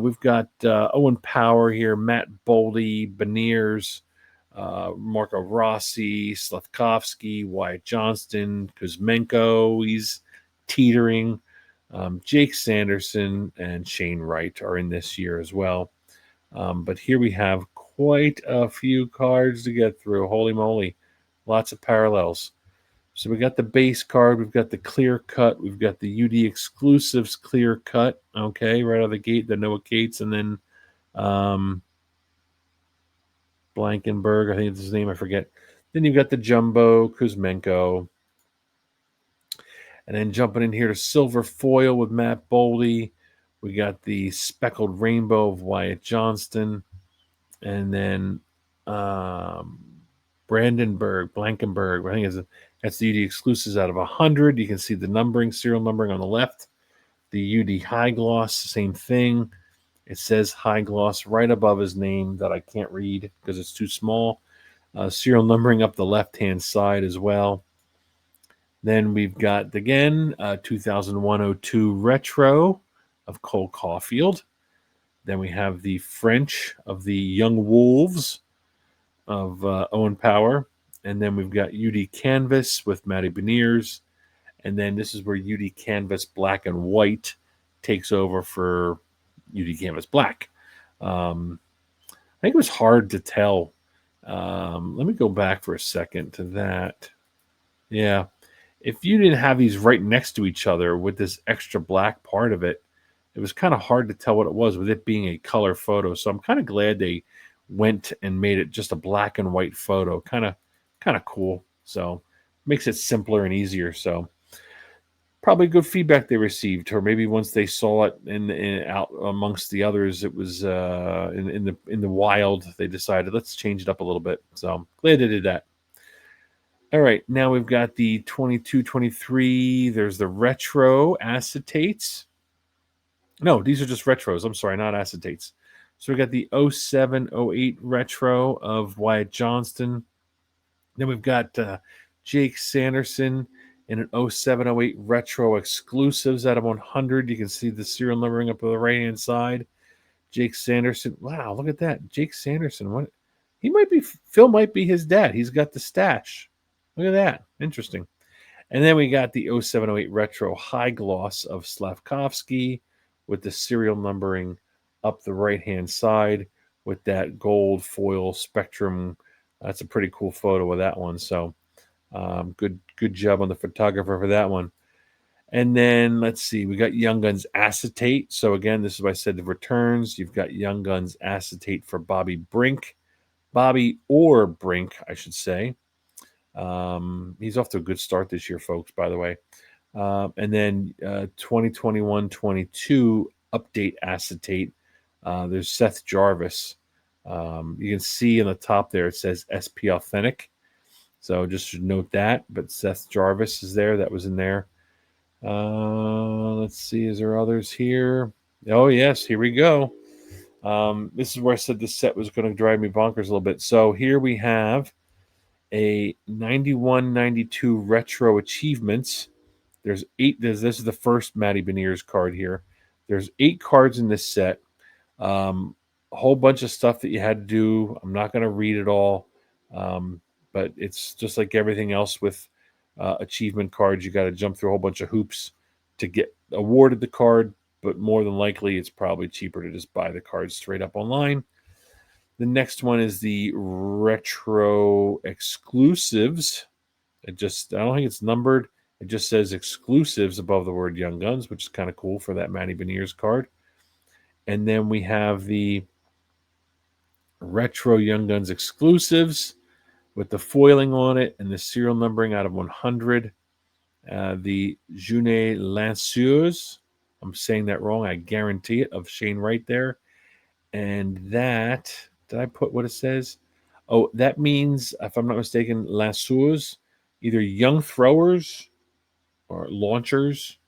we've got Owen Power here, Matt Boldy, Beniers, Marco Rossi, Slavkovsky, Wyatt Johnston, Kuzmenko, he's teetering. Jake Sanderson and Shane Wright are in this year as well. But here we have quite a few cards to get through. Holy moly. Lots of parallels. So we got the base card, we've got the clear cut, we've got the UD exclusives clear cut. Okay, right out of the gate, the Noah Cates, and then Blankenberg, I think it's his name, I forget. Then you've got the jumbo, Kuzmenko. And then jumping in here to silver foil with Matt Boldy. We got the speckled rainbow of Wyatt Johnston. And then Blankenberg, I think that's the UD exclusives out of 100. You can see the numbering, serial numbering on the left. The UD high gloss, same thing. It says high gloss right above his name that I can't read because it's too small. Serial numbering up the left-hand side as well. Then we've got, again, 2001-02 Retro of Cole Caulfield. Then we have the French of the Young Wolves of Owen Power. And then we've got UD Canvas with Matty Beniers. And then this is where UD Canvas Black and White takes over for UD Canvas Black. I think it was hard to tell. Let me go back for a second to that. Yeah. If you didn't have these right next to each other with this extra black part of it, it was kind of hard to tell what it was with it being a color photo. So I'm kind of glad they went and made it just a black and white photo. Kind of cool. So makes it simpler and easier. So probably good feedback they received, or maybe once they saw it in out amongst the others, it was in the wild. They decided let's change it up a little bit. So glad they did that. All right, now we've got the 22-23. There's the retro acetates. No, these are just retros. I'm sorry, not acetates. So we got the 07-08 retro of Wyatt Johnston. Then we've got Jake Sanderson in an 07-08 retro exclusives out of 100. You can see the serial numbering up on the right-hand side. Jake Sanderson. Wow, look at that. Jake Sanderson. What? Phil might be his dad. He's got the stash. Look at that. Interesting. And then we got the 07-08 retro high gloss of Slavkovsky with the serial numbering up the right-hand side with that gold foil spectrum. That's a pretty cool photo of that one. So good job on the photographer for that one. And then let's see, we got Young Guns acetate. So again, this is what I said, the returns. You've got Young Guns acetate for Bobby Brink. Bobby or Brink, I should say. He's off to a good start this year, folks, by the way. And then 2021-22 update acetate. There's Seth Jarvis. You can see in the top there, it says SP Authentic. So just note that. But Seth Jarvis is there. That was in there. Let's see. Is there others here? Oh, yes. Here we go. This is where I said this set was going to drive me bonkers a little bit. So here we have a 91-92 retro achievements. There's 8. This is the first Matty Beniers card here. There's 8 cards in this set. A whole bunch of stuff that you had to do. I'm not going to read it all, but it's just like everything else with achievement cards. You got to jump through a whole bunch of hoops to get awarded the card, but more than likely it's probably cheaper to just buy the cards straight up online. The next one is the retro exclusives. I don't think it's numbered. It just says exclusives above the word Young Guns, which is kind of cool for that Matty Beniers card. And then we have the retro Young Guns exclusives with the foiling on it and the serial numbering out of 100. The Jeunet Lanceurs. I'm saying that wrong. I guarantee it. Of Shane Wright there. And that, did I put what it says? Oh, that means, if I'm not mistaken, Lanceurs, either young throwers or launchers.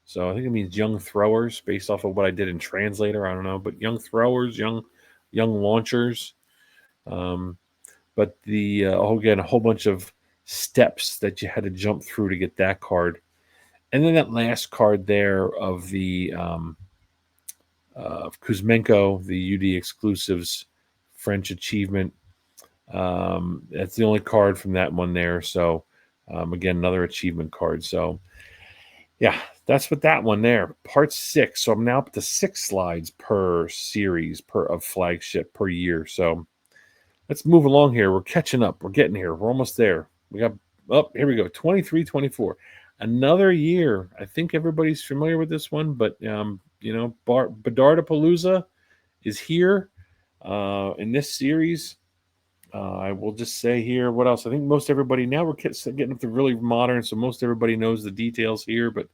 So I think it means young throwers based off of what I did in Translator. I don't know, but young throwers, young launchers. But again, a whole bunch of steps that you had to jump through to get that card. And then that last card there of the of Kuzmenko, the UD exclusives French achievement. That's the only card from that one there. So again, another achievement card. So yeah, that's what that one there. Part 6. So I'm now up to 6 slides per series of flagship per year. So let's move along here. We're catching up. We're getting here. We're almost there. We got here we go. 23, 24. Another year. I think everybody's familiar with this one, but Bedardapalooza is here in this series. I will just say here, what else? I think most everybody, now we're getting up to really modern, so most everybody knows the details here, but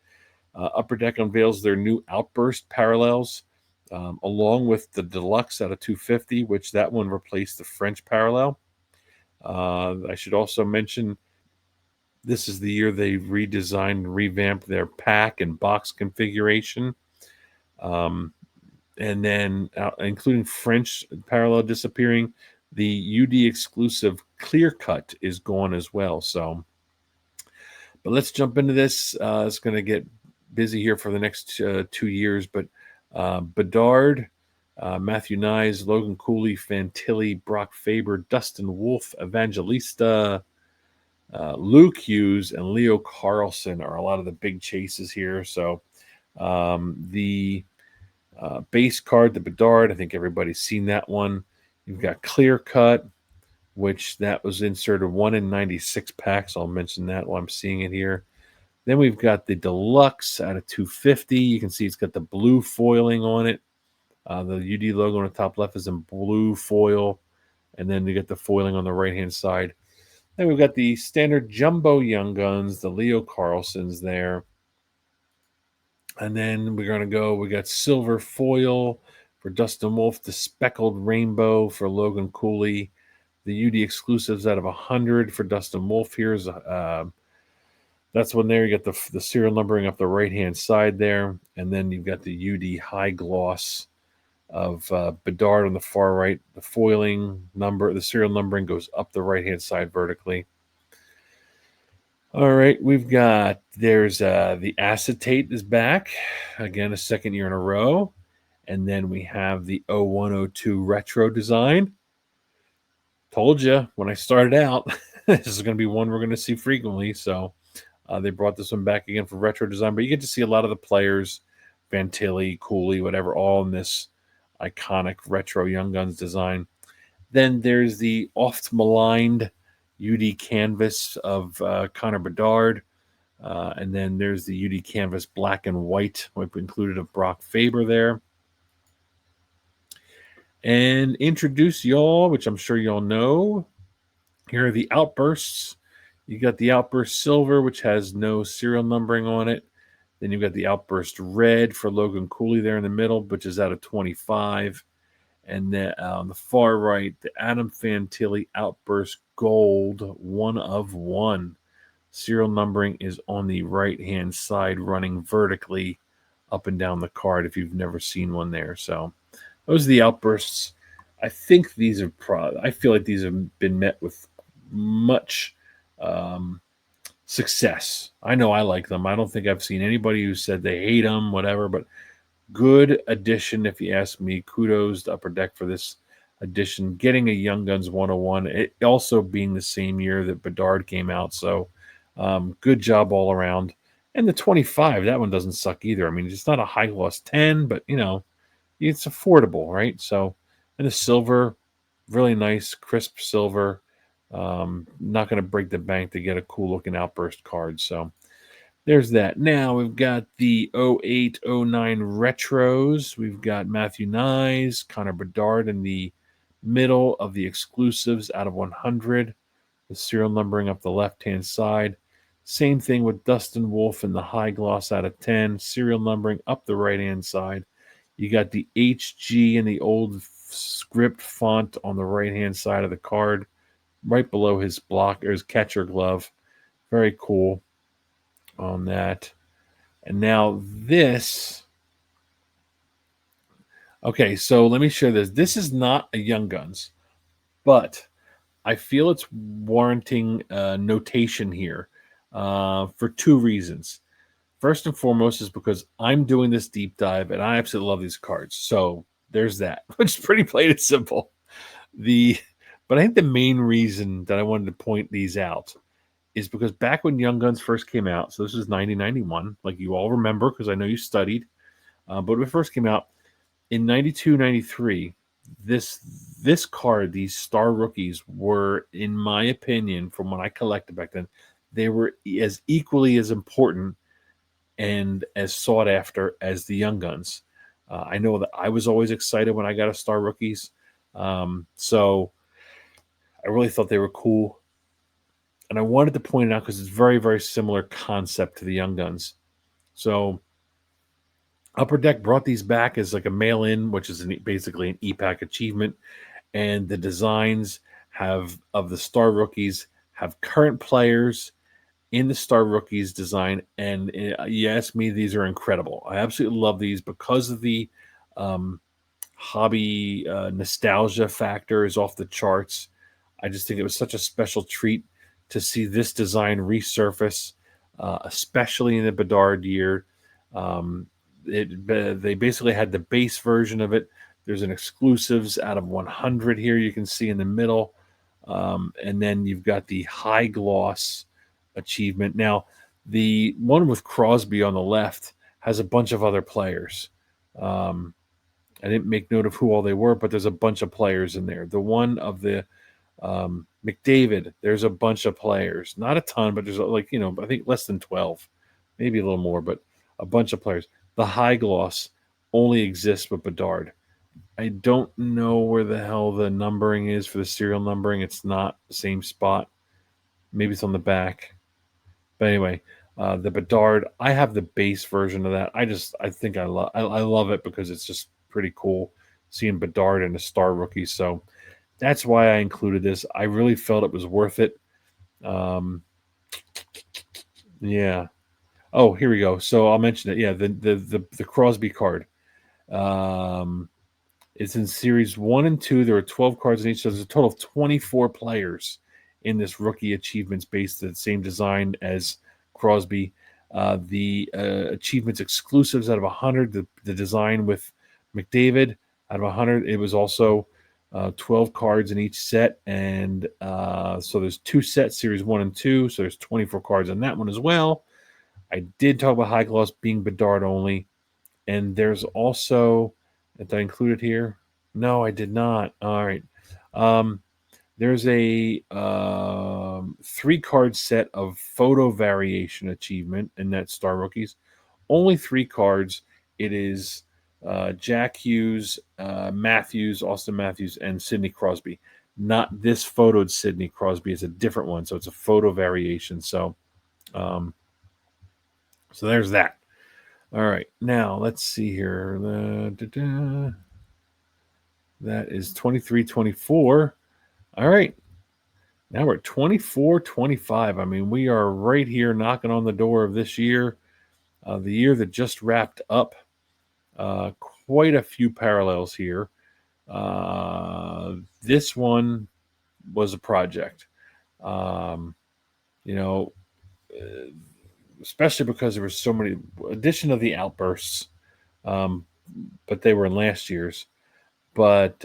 Upper Deck unveils their new Outburst parallels, along with the Deluxe out of 250, which that one replaced the French parallel. I should also mention this is the year they redesigned and revamped their pack and box configuration. And then, including French parallel disappearing, the UD exclusive Clear Cut is gone as well. So, but let's jump into this. It's going to get busy here for the next 2 years. But Bedard, Matthew Nyes, Logan Cooley, Fantilli, Brock Faber, Dustin Wolf, Evangelista, Luke Hughes, and Leo Carlson are a lot of the big chases here. So the base card, the Bedard, I think everybody's seen that one. You've got Clear Cut, which that was inserted 1 in 96 packs. I'll mention that while I'm seeing it here. Then we've got the Deluxe out of 250. You can see it's got the blue foiling on it. The UD logo on the top left is in blue foil. And then you get the foiling on the right-hand side. Then we've got the standard Jumbo Young Guns, the Leo Carlsons there. And then we're going to we got silver foil for Dustin Wolf, the speckled rainbow for Logan Cooley, the UD exclusives out of 100 for Dustin Wolf. Here's that's one there. You got the serial numbering up the right-hand side there. And then you've got the UD high gloss of Bedard on the far right. The foiling number, the serial numbering goes up the right-hand side vertically. All right, there's the acetate is back. Again, a second year in a row. And then we have the 0102 retro design. Told you when I started out, this is going to be one we're going to see frequently. So they brought this one back again for retro design. But you get to see a lot of the players, Fantilli, Cooley, whatever, all in this iconic retro Young Guns design. Then there's the oft-maligned UD canvas of Connor Bedard. And then there's the UD canvas black and white, we've included of Brock Faber there. And introduce y'all, which I'm sure y'all know. Here are the Outbursts. You got the Outburst Silver, which has no serial numbering on it. Then you've got the Outburst Red for Logan Cooley there in the middle, which is out of 25. And then on the far right, the Adam Fantilli Outburst Gold, 1 of 1. Serial numbering is on the right-hand side, running vertically up and down the card if you've never seen one there. So those are the Outbursts. I think these are I feel like these have been met with much success. I know I like them. I don't think I've seen anybody who said they hate them, whatever, but good addition, if you ask me. Kudos to Upper Deck for this addition. Getting a Young Guns 101, it also being the same year that Bedard came out. So good job all around. And the 25, that one doesn't suck either. I mean, it's not a high gloss 10, but, it's affordable, right? So, and the silver, really nice, crisp silver. Not going to break the bank to get a cool looking Outburst card. So there's that. Now we've got the 08, 09 retros. We've got Matthew Nyes, Connor Bedard in the middle of the exclusives out of 100. The serial numbering up the left-hand side. Same thing with Dustin Wolf in the high gloss out of 10. Serial numbering up the right-hand side. You got the HG in the old script font on the right-hand side of the card, right below his block or his catcher glove. Very cool on that. And now this. Okay, so let me show this. This is not a Young Guns, but I feel it's warranting notation here for two reasons. First and foremost is because I'm doing this deep dive and I absolutely love these cards. So there's that, which is pretty plain and simple. But I think the main reason that I wanted to point these out is because back when Young Guns first came out, so this is 1991, like you all remember because I know you studied, but when it first came out in 92, 93, this card, these Star Rookies, were, in my opinion, from what I collected back then, they were as equally as important and as sought after as the Young Guns. I know that I was always excited when I got a Star Rookies, so I really thought they were cool. And I wanted to point it out because it's very, very similar concept to the Young Guns. So Upper Deck brought these back as like a mail-in, which is basically an EPAC achievement. And the designs of the Star Rookies have current players in the Star Rookies design. And you ask me, these are incredible. I absolutely love these because of the hobby nostalgia factor is off the charts. I just think it was such a special treat to see this design resurface, especially in the Bedard year. They basically had the base version of it. There's an exclusives out of 100 here you can see in the middle. And then you've got the high gloss achievement. Now, the one with Crosby on the left has a bunch of other players. I didn't make note of who all they were, but there's a bunch of players in there. The one of the McDavid, there's a bunch of players. Not a ton, but there's I think less than 12, maybe a little more, but a bunch of players. The high gloss only exists with Bedard. I don't know where the hell the numbering is for the serial numbering. It's not the same spot. Maybe it's on the back. But anyway, the Bedard, I have the base version of that. I think I love it because it's just pretty cool seeing Bedard and a Star Rookie. So that's why I included this. I really felt it was worth it. Yeah. Oh, here we go. So I'll mention it. Yeah, the Crosby card. It's in series 1 and 2. There are 12 cards in each. So there's a total of 24 players in this rookie achievements based on the same design as Crosby. The achievements exclusives out of 100. The design with McDavid out of 100. It was also 12 cards in each set. And so there's 2 sets, series 1 and 2. So there's 24 cards in that one as well. I did talk about high gloss being Bedard only. And there's also, did I include it here? No, I did not. All right. There's a 3-card set of photo variation achievement in that Star Rookies. Only 3 cards. It is Jack Hughes, Austin Matthews, and Sidney Crosby. Not this photoed Sidney Crosby. It's a different one. So it's a photo variation. So there's that. All right, now let's see here. That is 23-24. All right, now we're at 24-25. I mean, we are right here knocking on the door of this year, the year that just wrapped up. Quite a few parallels here. This one was a project. Especially because there were so many addition of the outbursts, but they were in last year's. But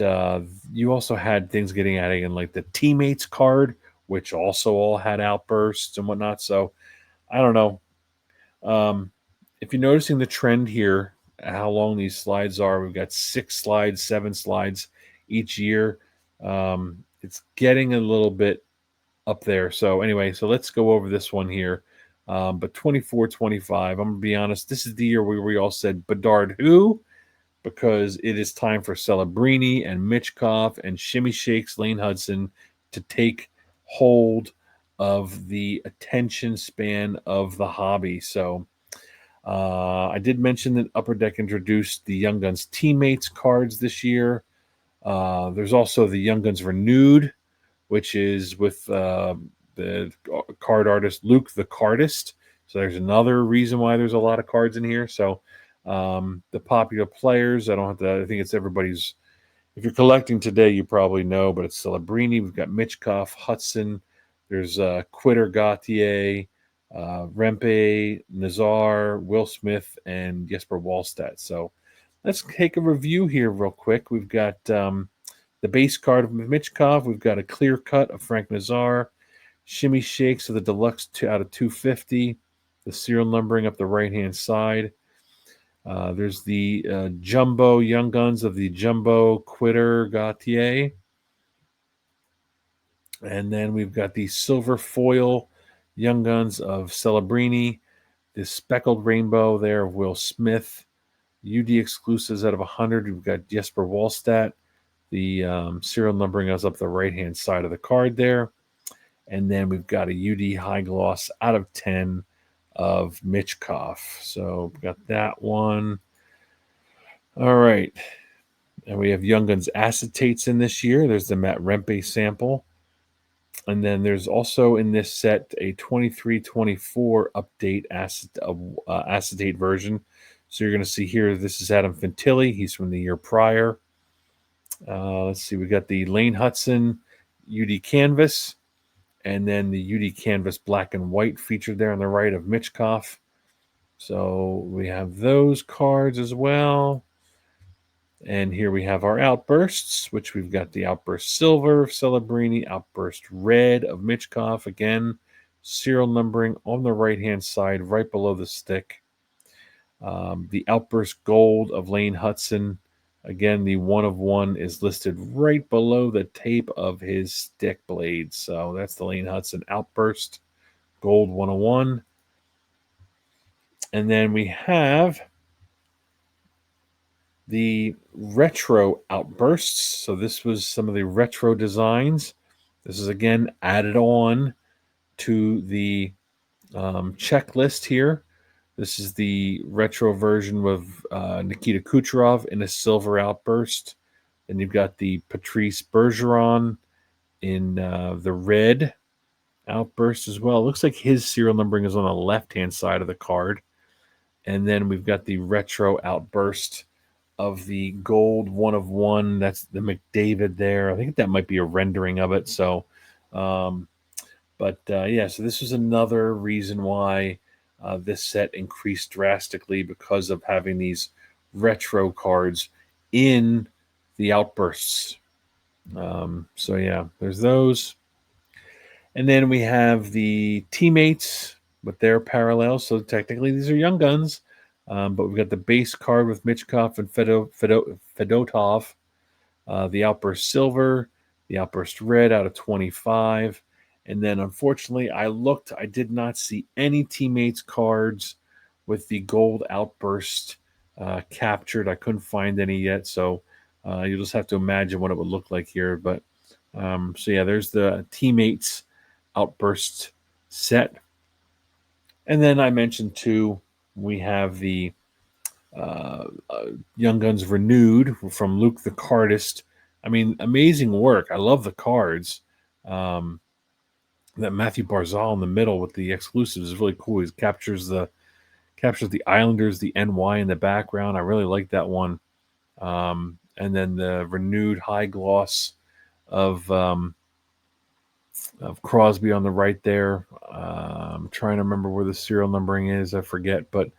you also had things getting added in, like the teammates card, which also all had outbursts and whatnot. So I don't know. If you're noticing the trend here, how long these slides are, we've got 6 slides, 7 slides each year. It's getting a little bit up there. So anyway, so let's go over this one here. But 24-25, I'm going to be honest, this is the year where we all said, Bedard who? Because it is time for Celebrini and Mitchkov and Shimmy Shakes Lane Hudson to take hold of the attention span of the hobby. So I did mention that Upper Deck introduced the Young Guns Teammates cards this year. There's also the Young Guns Renewed, which is with the card artist Luke the Cardist. So there's another reason why there's a lot of cards in here. So the popular players, I think it's everybody's If you're collecting today, you probably know, but it's Celebrini. We've got Michkov, Hudson. There's Quitter, Gauthier, Rempe, Nazar, Will Smith, and Jesper Wallstedt. So let's take a review here real quick. We've got the base card of Michkov. We've got a clear cut of Frank Nazar. Shimmy Shakes of the deluxe out of 250. The serial numbering up the right-hand side. There's the Jumbo Young Guns of the Jumbo Quitter Gauthier. And then we've got the Silver Foil Young Guns of Celebrini. The Speckled Rainbow there of Will Smith. UD exclusives out of 100. We've got Jesper Wallstedt. The serial numbering is up the right-hand side of the card there. And then we've got a UD high gloss out of 10 of Michkov. So we've got that one. All right. And we have Young Guns acetates in this year. There's the Matt Rempe sample. And then there's also in this set a 23-24 update acetate version. So you're going to see here, this is Adam Fantilli. He's from the year prior. Let's see, we got the Lane Hudson UD Canvas. And then the UD Canvas black and white featured there on the right of Michkov. So we have those cards as well. And here we have our outbursts, which we've got the Outburst Silver of Celebrini, Outburst Red of Michkov. Again, serial numbering on the right-hand side, right below the stick. The Outburst Gold of Lane Hudson. Again, the 1 of 1 is listed right below the tape of his stick blade. So that's the Lane Hudson Outburst Gold 101. And then we have the retro outbursts. So this was some of the retro designs. This is again added on to the checklist here. This is the retro version with Nikita Kucherov in a silver outburst. Then you've got the Patrice Bergeron in the red outburst as well. It looks like his serial numbering is on the left-hand side of the card. And then we've got the retro outburst of the gold 1 of 1. That's the McDavid there. I think that might be a rendering of it. So, yeah, so this was another reason why this set increased drastically because of having these retro cards in the outbursts. So yeah, there's those. And then we have the teammates with their parallels. So technically these are Young Guns. But we've got the base card with Michkov and Fedotov, the Outburst Silver, the Outburst Red out of 25. And then, unfortunately, I did not see any teammates cards with the gold Outburst captured. I couldn't find any yet, so you'll just have to imagine what it would look like here. But so yeah, there's the teammates Outburst set. And then I mentioned too, we have the Young Guns Renewed from Luke the Cardist. I mean, amazing work. I love the cards. That Matthew Barzal in the middle with the exclusives is really cool. He captures the Islanders, the NY in the background. I really like that one. And then the renewed high gloss of Crosby on the right there. I'm trying to remember where the serial numbering is. I forget, but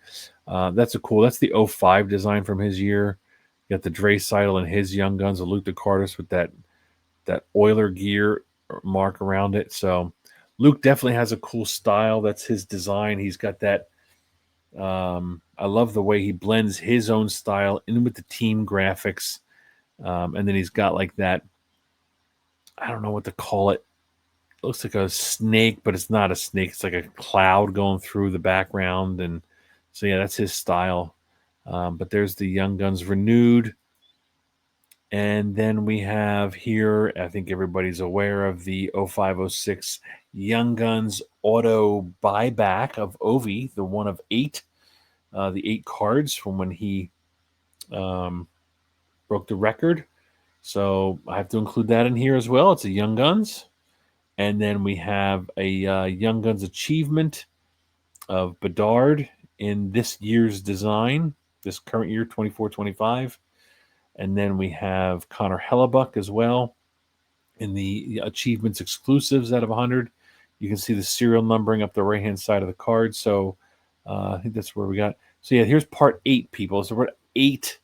that's that's the 05 design from his year. You got the Draisaitl and his Young Guns of Luke DeCardis with that Oiler gear mark around it. So Luke definitely has a cool style. That's his design. He's got that. I love the way he blends his own style in with the team graphics. And then he's got like that, I don't know what to call it. It looks like a snake, but it's not a snake. It's like a cloud going through the background. And so, yeah, that's his style. But there's the Young Guns Renewed. And then we have here, I think everybody's aware of the 0506 Young Guns auto buyback of Ovi, the 1 of 8, the 8 cards from when he broke the record. So I have to include that in here as well. It's a Young Guns. And then we have a Young Guns achievement of Bedard in this year's design, this current year, 24-25. And then we have Connor Hellebuck as well in the achievements exclusives out of 100. You can see the serial numbering up the right-hand side of the card. So I think that's where we got. So yeah, here's part 8, people. So we're at 8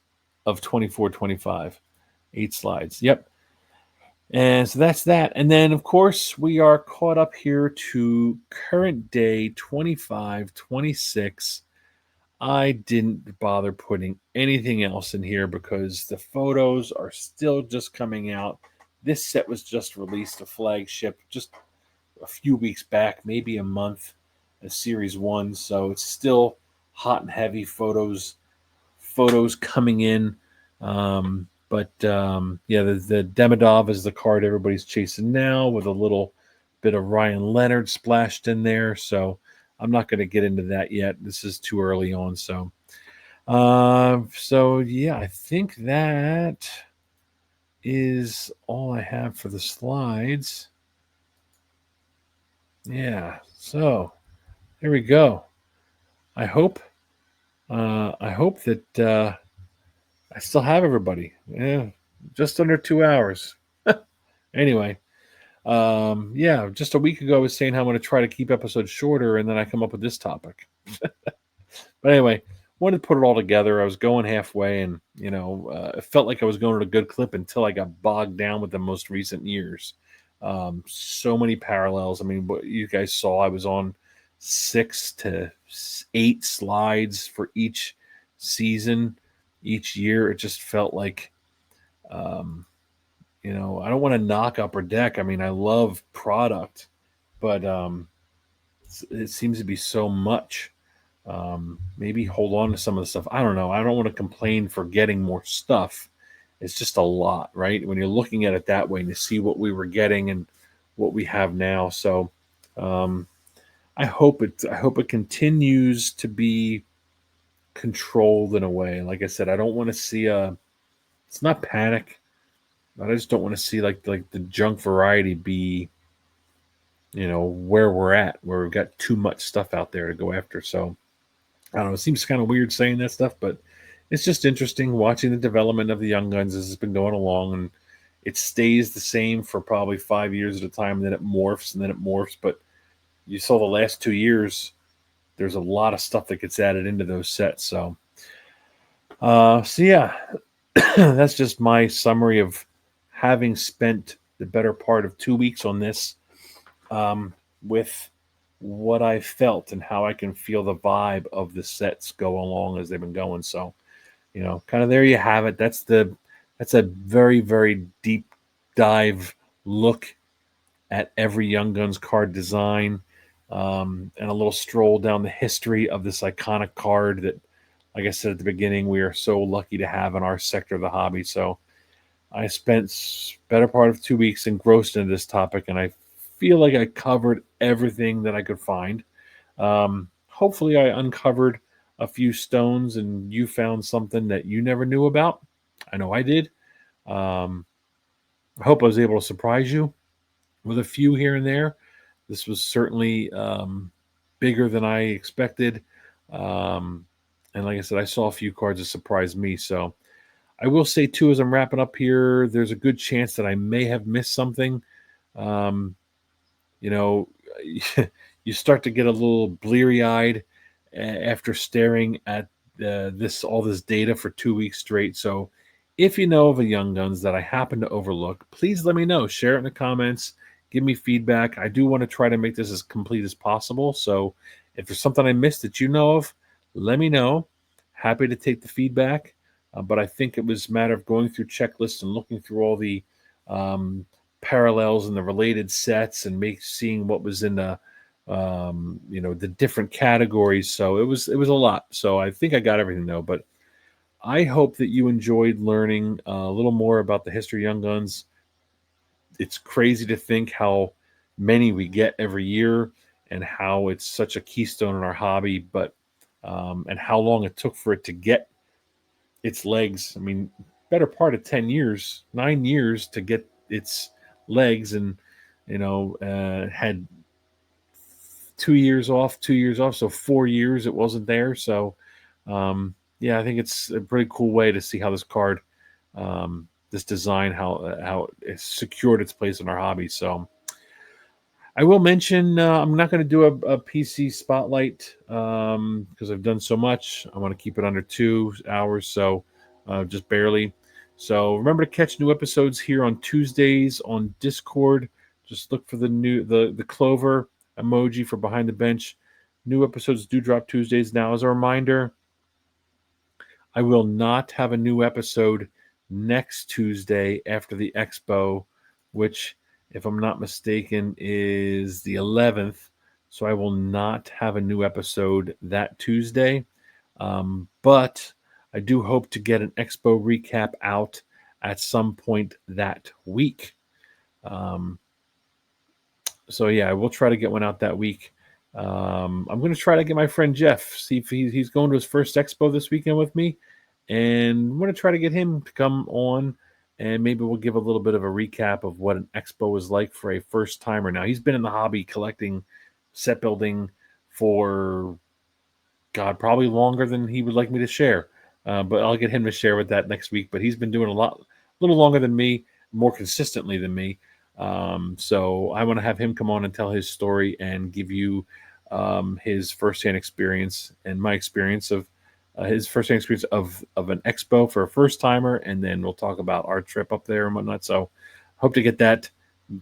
of 24, 25. 8 slides. Yep. And so that's that. And then, of course, we are caught up here to current day 25, 26. I didn't bother putting anything else in here because the photos are still just coming out. This set was just released, a flagship, just a few weeks back, maybe a month, a series 1. So it's still hot and heavy photos coming in. Yeah, the Demidov is the card everybody's chasing now, with a little bit of Ryan Leonard splashed in there. So I'm not going to get into that yet. This is too early on. So yeah, I think that is all I have for the slides. Yeah, so there we go. I hope that I still have everybody. Yeah, just under 2 hours. Anyway, yeah, just a week ago I was saying how I'm going to try to keep episodes shorter, and then I come up with this topic. But anyway, wanted to put it all together. I was going halfway, and it felt like I was going at a good clip until I got bogged down with the most recent years. So many parallels. I mean, what you guys saw, I was on 6 to 8 slides for each season, each year. It just felt like, I don't want to knock Upper Deck. I mean, I love product, but it seems to be so much. Maybe hold on to some of the stuff. I don't know. I don't want to complain for getting more stuff. It's just a lot, right? When you're looking at it that way and you see what we were getting and what we have now. So I hope it continues to be controlled in a way. Like I said, I don't want to see it's not panic, but I just don't want to see like the junk variety be, where we're at, where we've got too much stuff out there to go after. So I don't know. It seems kind of weird saying that stuff, but it's just interesting watching the development of the Young Guns as it's been going along, and it stays the same for probably 5 years at a time, and then it morphs, and then it morphs. But you saw the last 2 years, there's a lot of stuff that gets added into those sets. So yeah, that's just my summary of having spent the better part of 2 weeks on this, with what I felt and how I can feel the vibe of the sets go along as they've been going. So, kind of there you have it. That's a very, very deep dive look at every Young Guns card design, and a little stroll down the history of this iconic card that, like I said at the beginning, we are so lucky to have in our sector of the hobby. So I spent better part of 2 weeks engrossed into this topic, and I feel like I covered everything that I could find. Hopefully I uncovered a few stones and you found something that you never knew about. I know I did. I hope I was able to surprise you with a few here and there. This was certainly bigger than I expected. And like I said, I saw a few cards that surprised me. So I will say, too, as I'm wrapping up here, there's a good chance that I may have missed something. You know, you start to get a little bleary-eyed after staring at all this data for 2 weeks straight. So if you know of a Young Guns that I happen to overlook, please let me know. Share it in the comments. Give me feedback. I do want to try to make this as complete as possible. So if there's something I missed that you know of, let me know. Happy to take the feedback. But I think it was a matter of going through checklists and looking through all the parallels and the related sets and seeing what was in the the different categories. So it was a lot. So I think I got everything though. But I hope that you enjoyed learning a little more about the history of Young Guns. It's crazy to think how many we get every year and how it's such a keystone in our hobby, but and how long it took for it to get its legs. I mean, better part of 10 years, 9 years to get its legs, and had 2 years off, 2 years off, so 4 years it wasn't there. So yeah, I think it's a pretty cool way to see how this card this design, how it's secured its place in our hobby. So I will mention I'm not going to do a PC spotlight because I've done so much. I want to keep it under 2 hours, so just barely. So remember to catch new episodes here on Tuesdays on Discord. Just look for the clover emoji for Behind the Bench. New episodes do drop Tuesdays. Now, as a reminder, I will not have a new episode next Tuesday after the Expo, which, if I'm not mistaken, is the 11th. So I will not have a new episode that Tuesday. But I do hope to get an Expo recap out at some point that week. So yeah, I will try to get one out that week. I'm going to try to get my friend Jeff, see if he's going to his first Expo this weekend with me. And I'm going to try to get him to come on, and maybe we'll give a little bit of a recap of what an Expo is like for a first timer. Now, he's been in the hobby collecting, set building for, God, probably longer than he would like me to share. But I'll get him to share with that next week. But he's been doing a little longer than me, more consistently than me. So I want to have him come on and tell his story and give you his firsthand experience and my experience of his firsthand experience of an expo for a first timer, and then we'll talk about our trip up there and whatnot. So hope to get that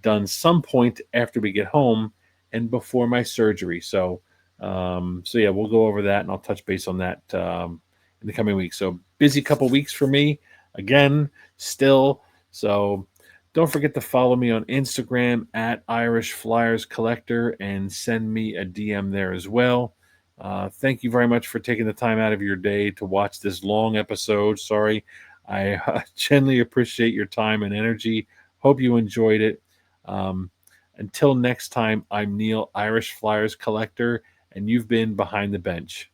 done some point after we get home and before my surgery. So yeah, we'll go over that and I'll touch base on that in the coming weeks. So busy couple weeks for me again, still. So don't forget to follow me on Instagram at Irish Flyers Collector and send me a DM there as well. Thank you very much for taking the time out of your day to watch this long episode. Sorry, I genuinely appreciate your time and energy. Hope you enjoyed it. Until next time, I'm Neil, Irish Flyers Collector, and you've been Behind the Bench.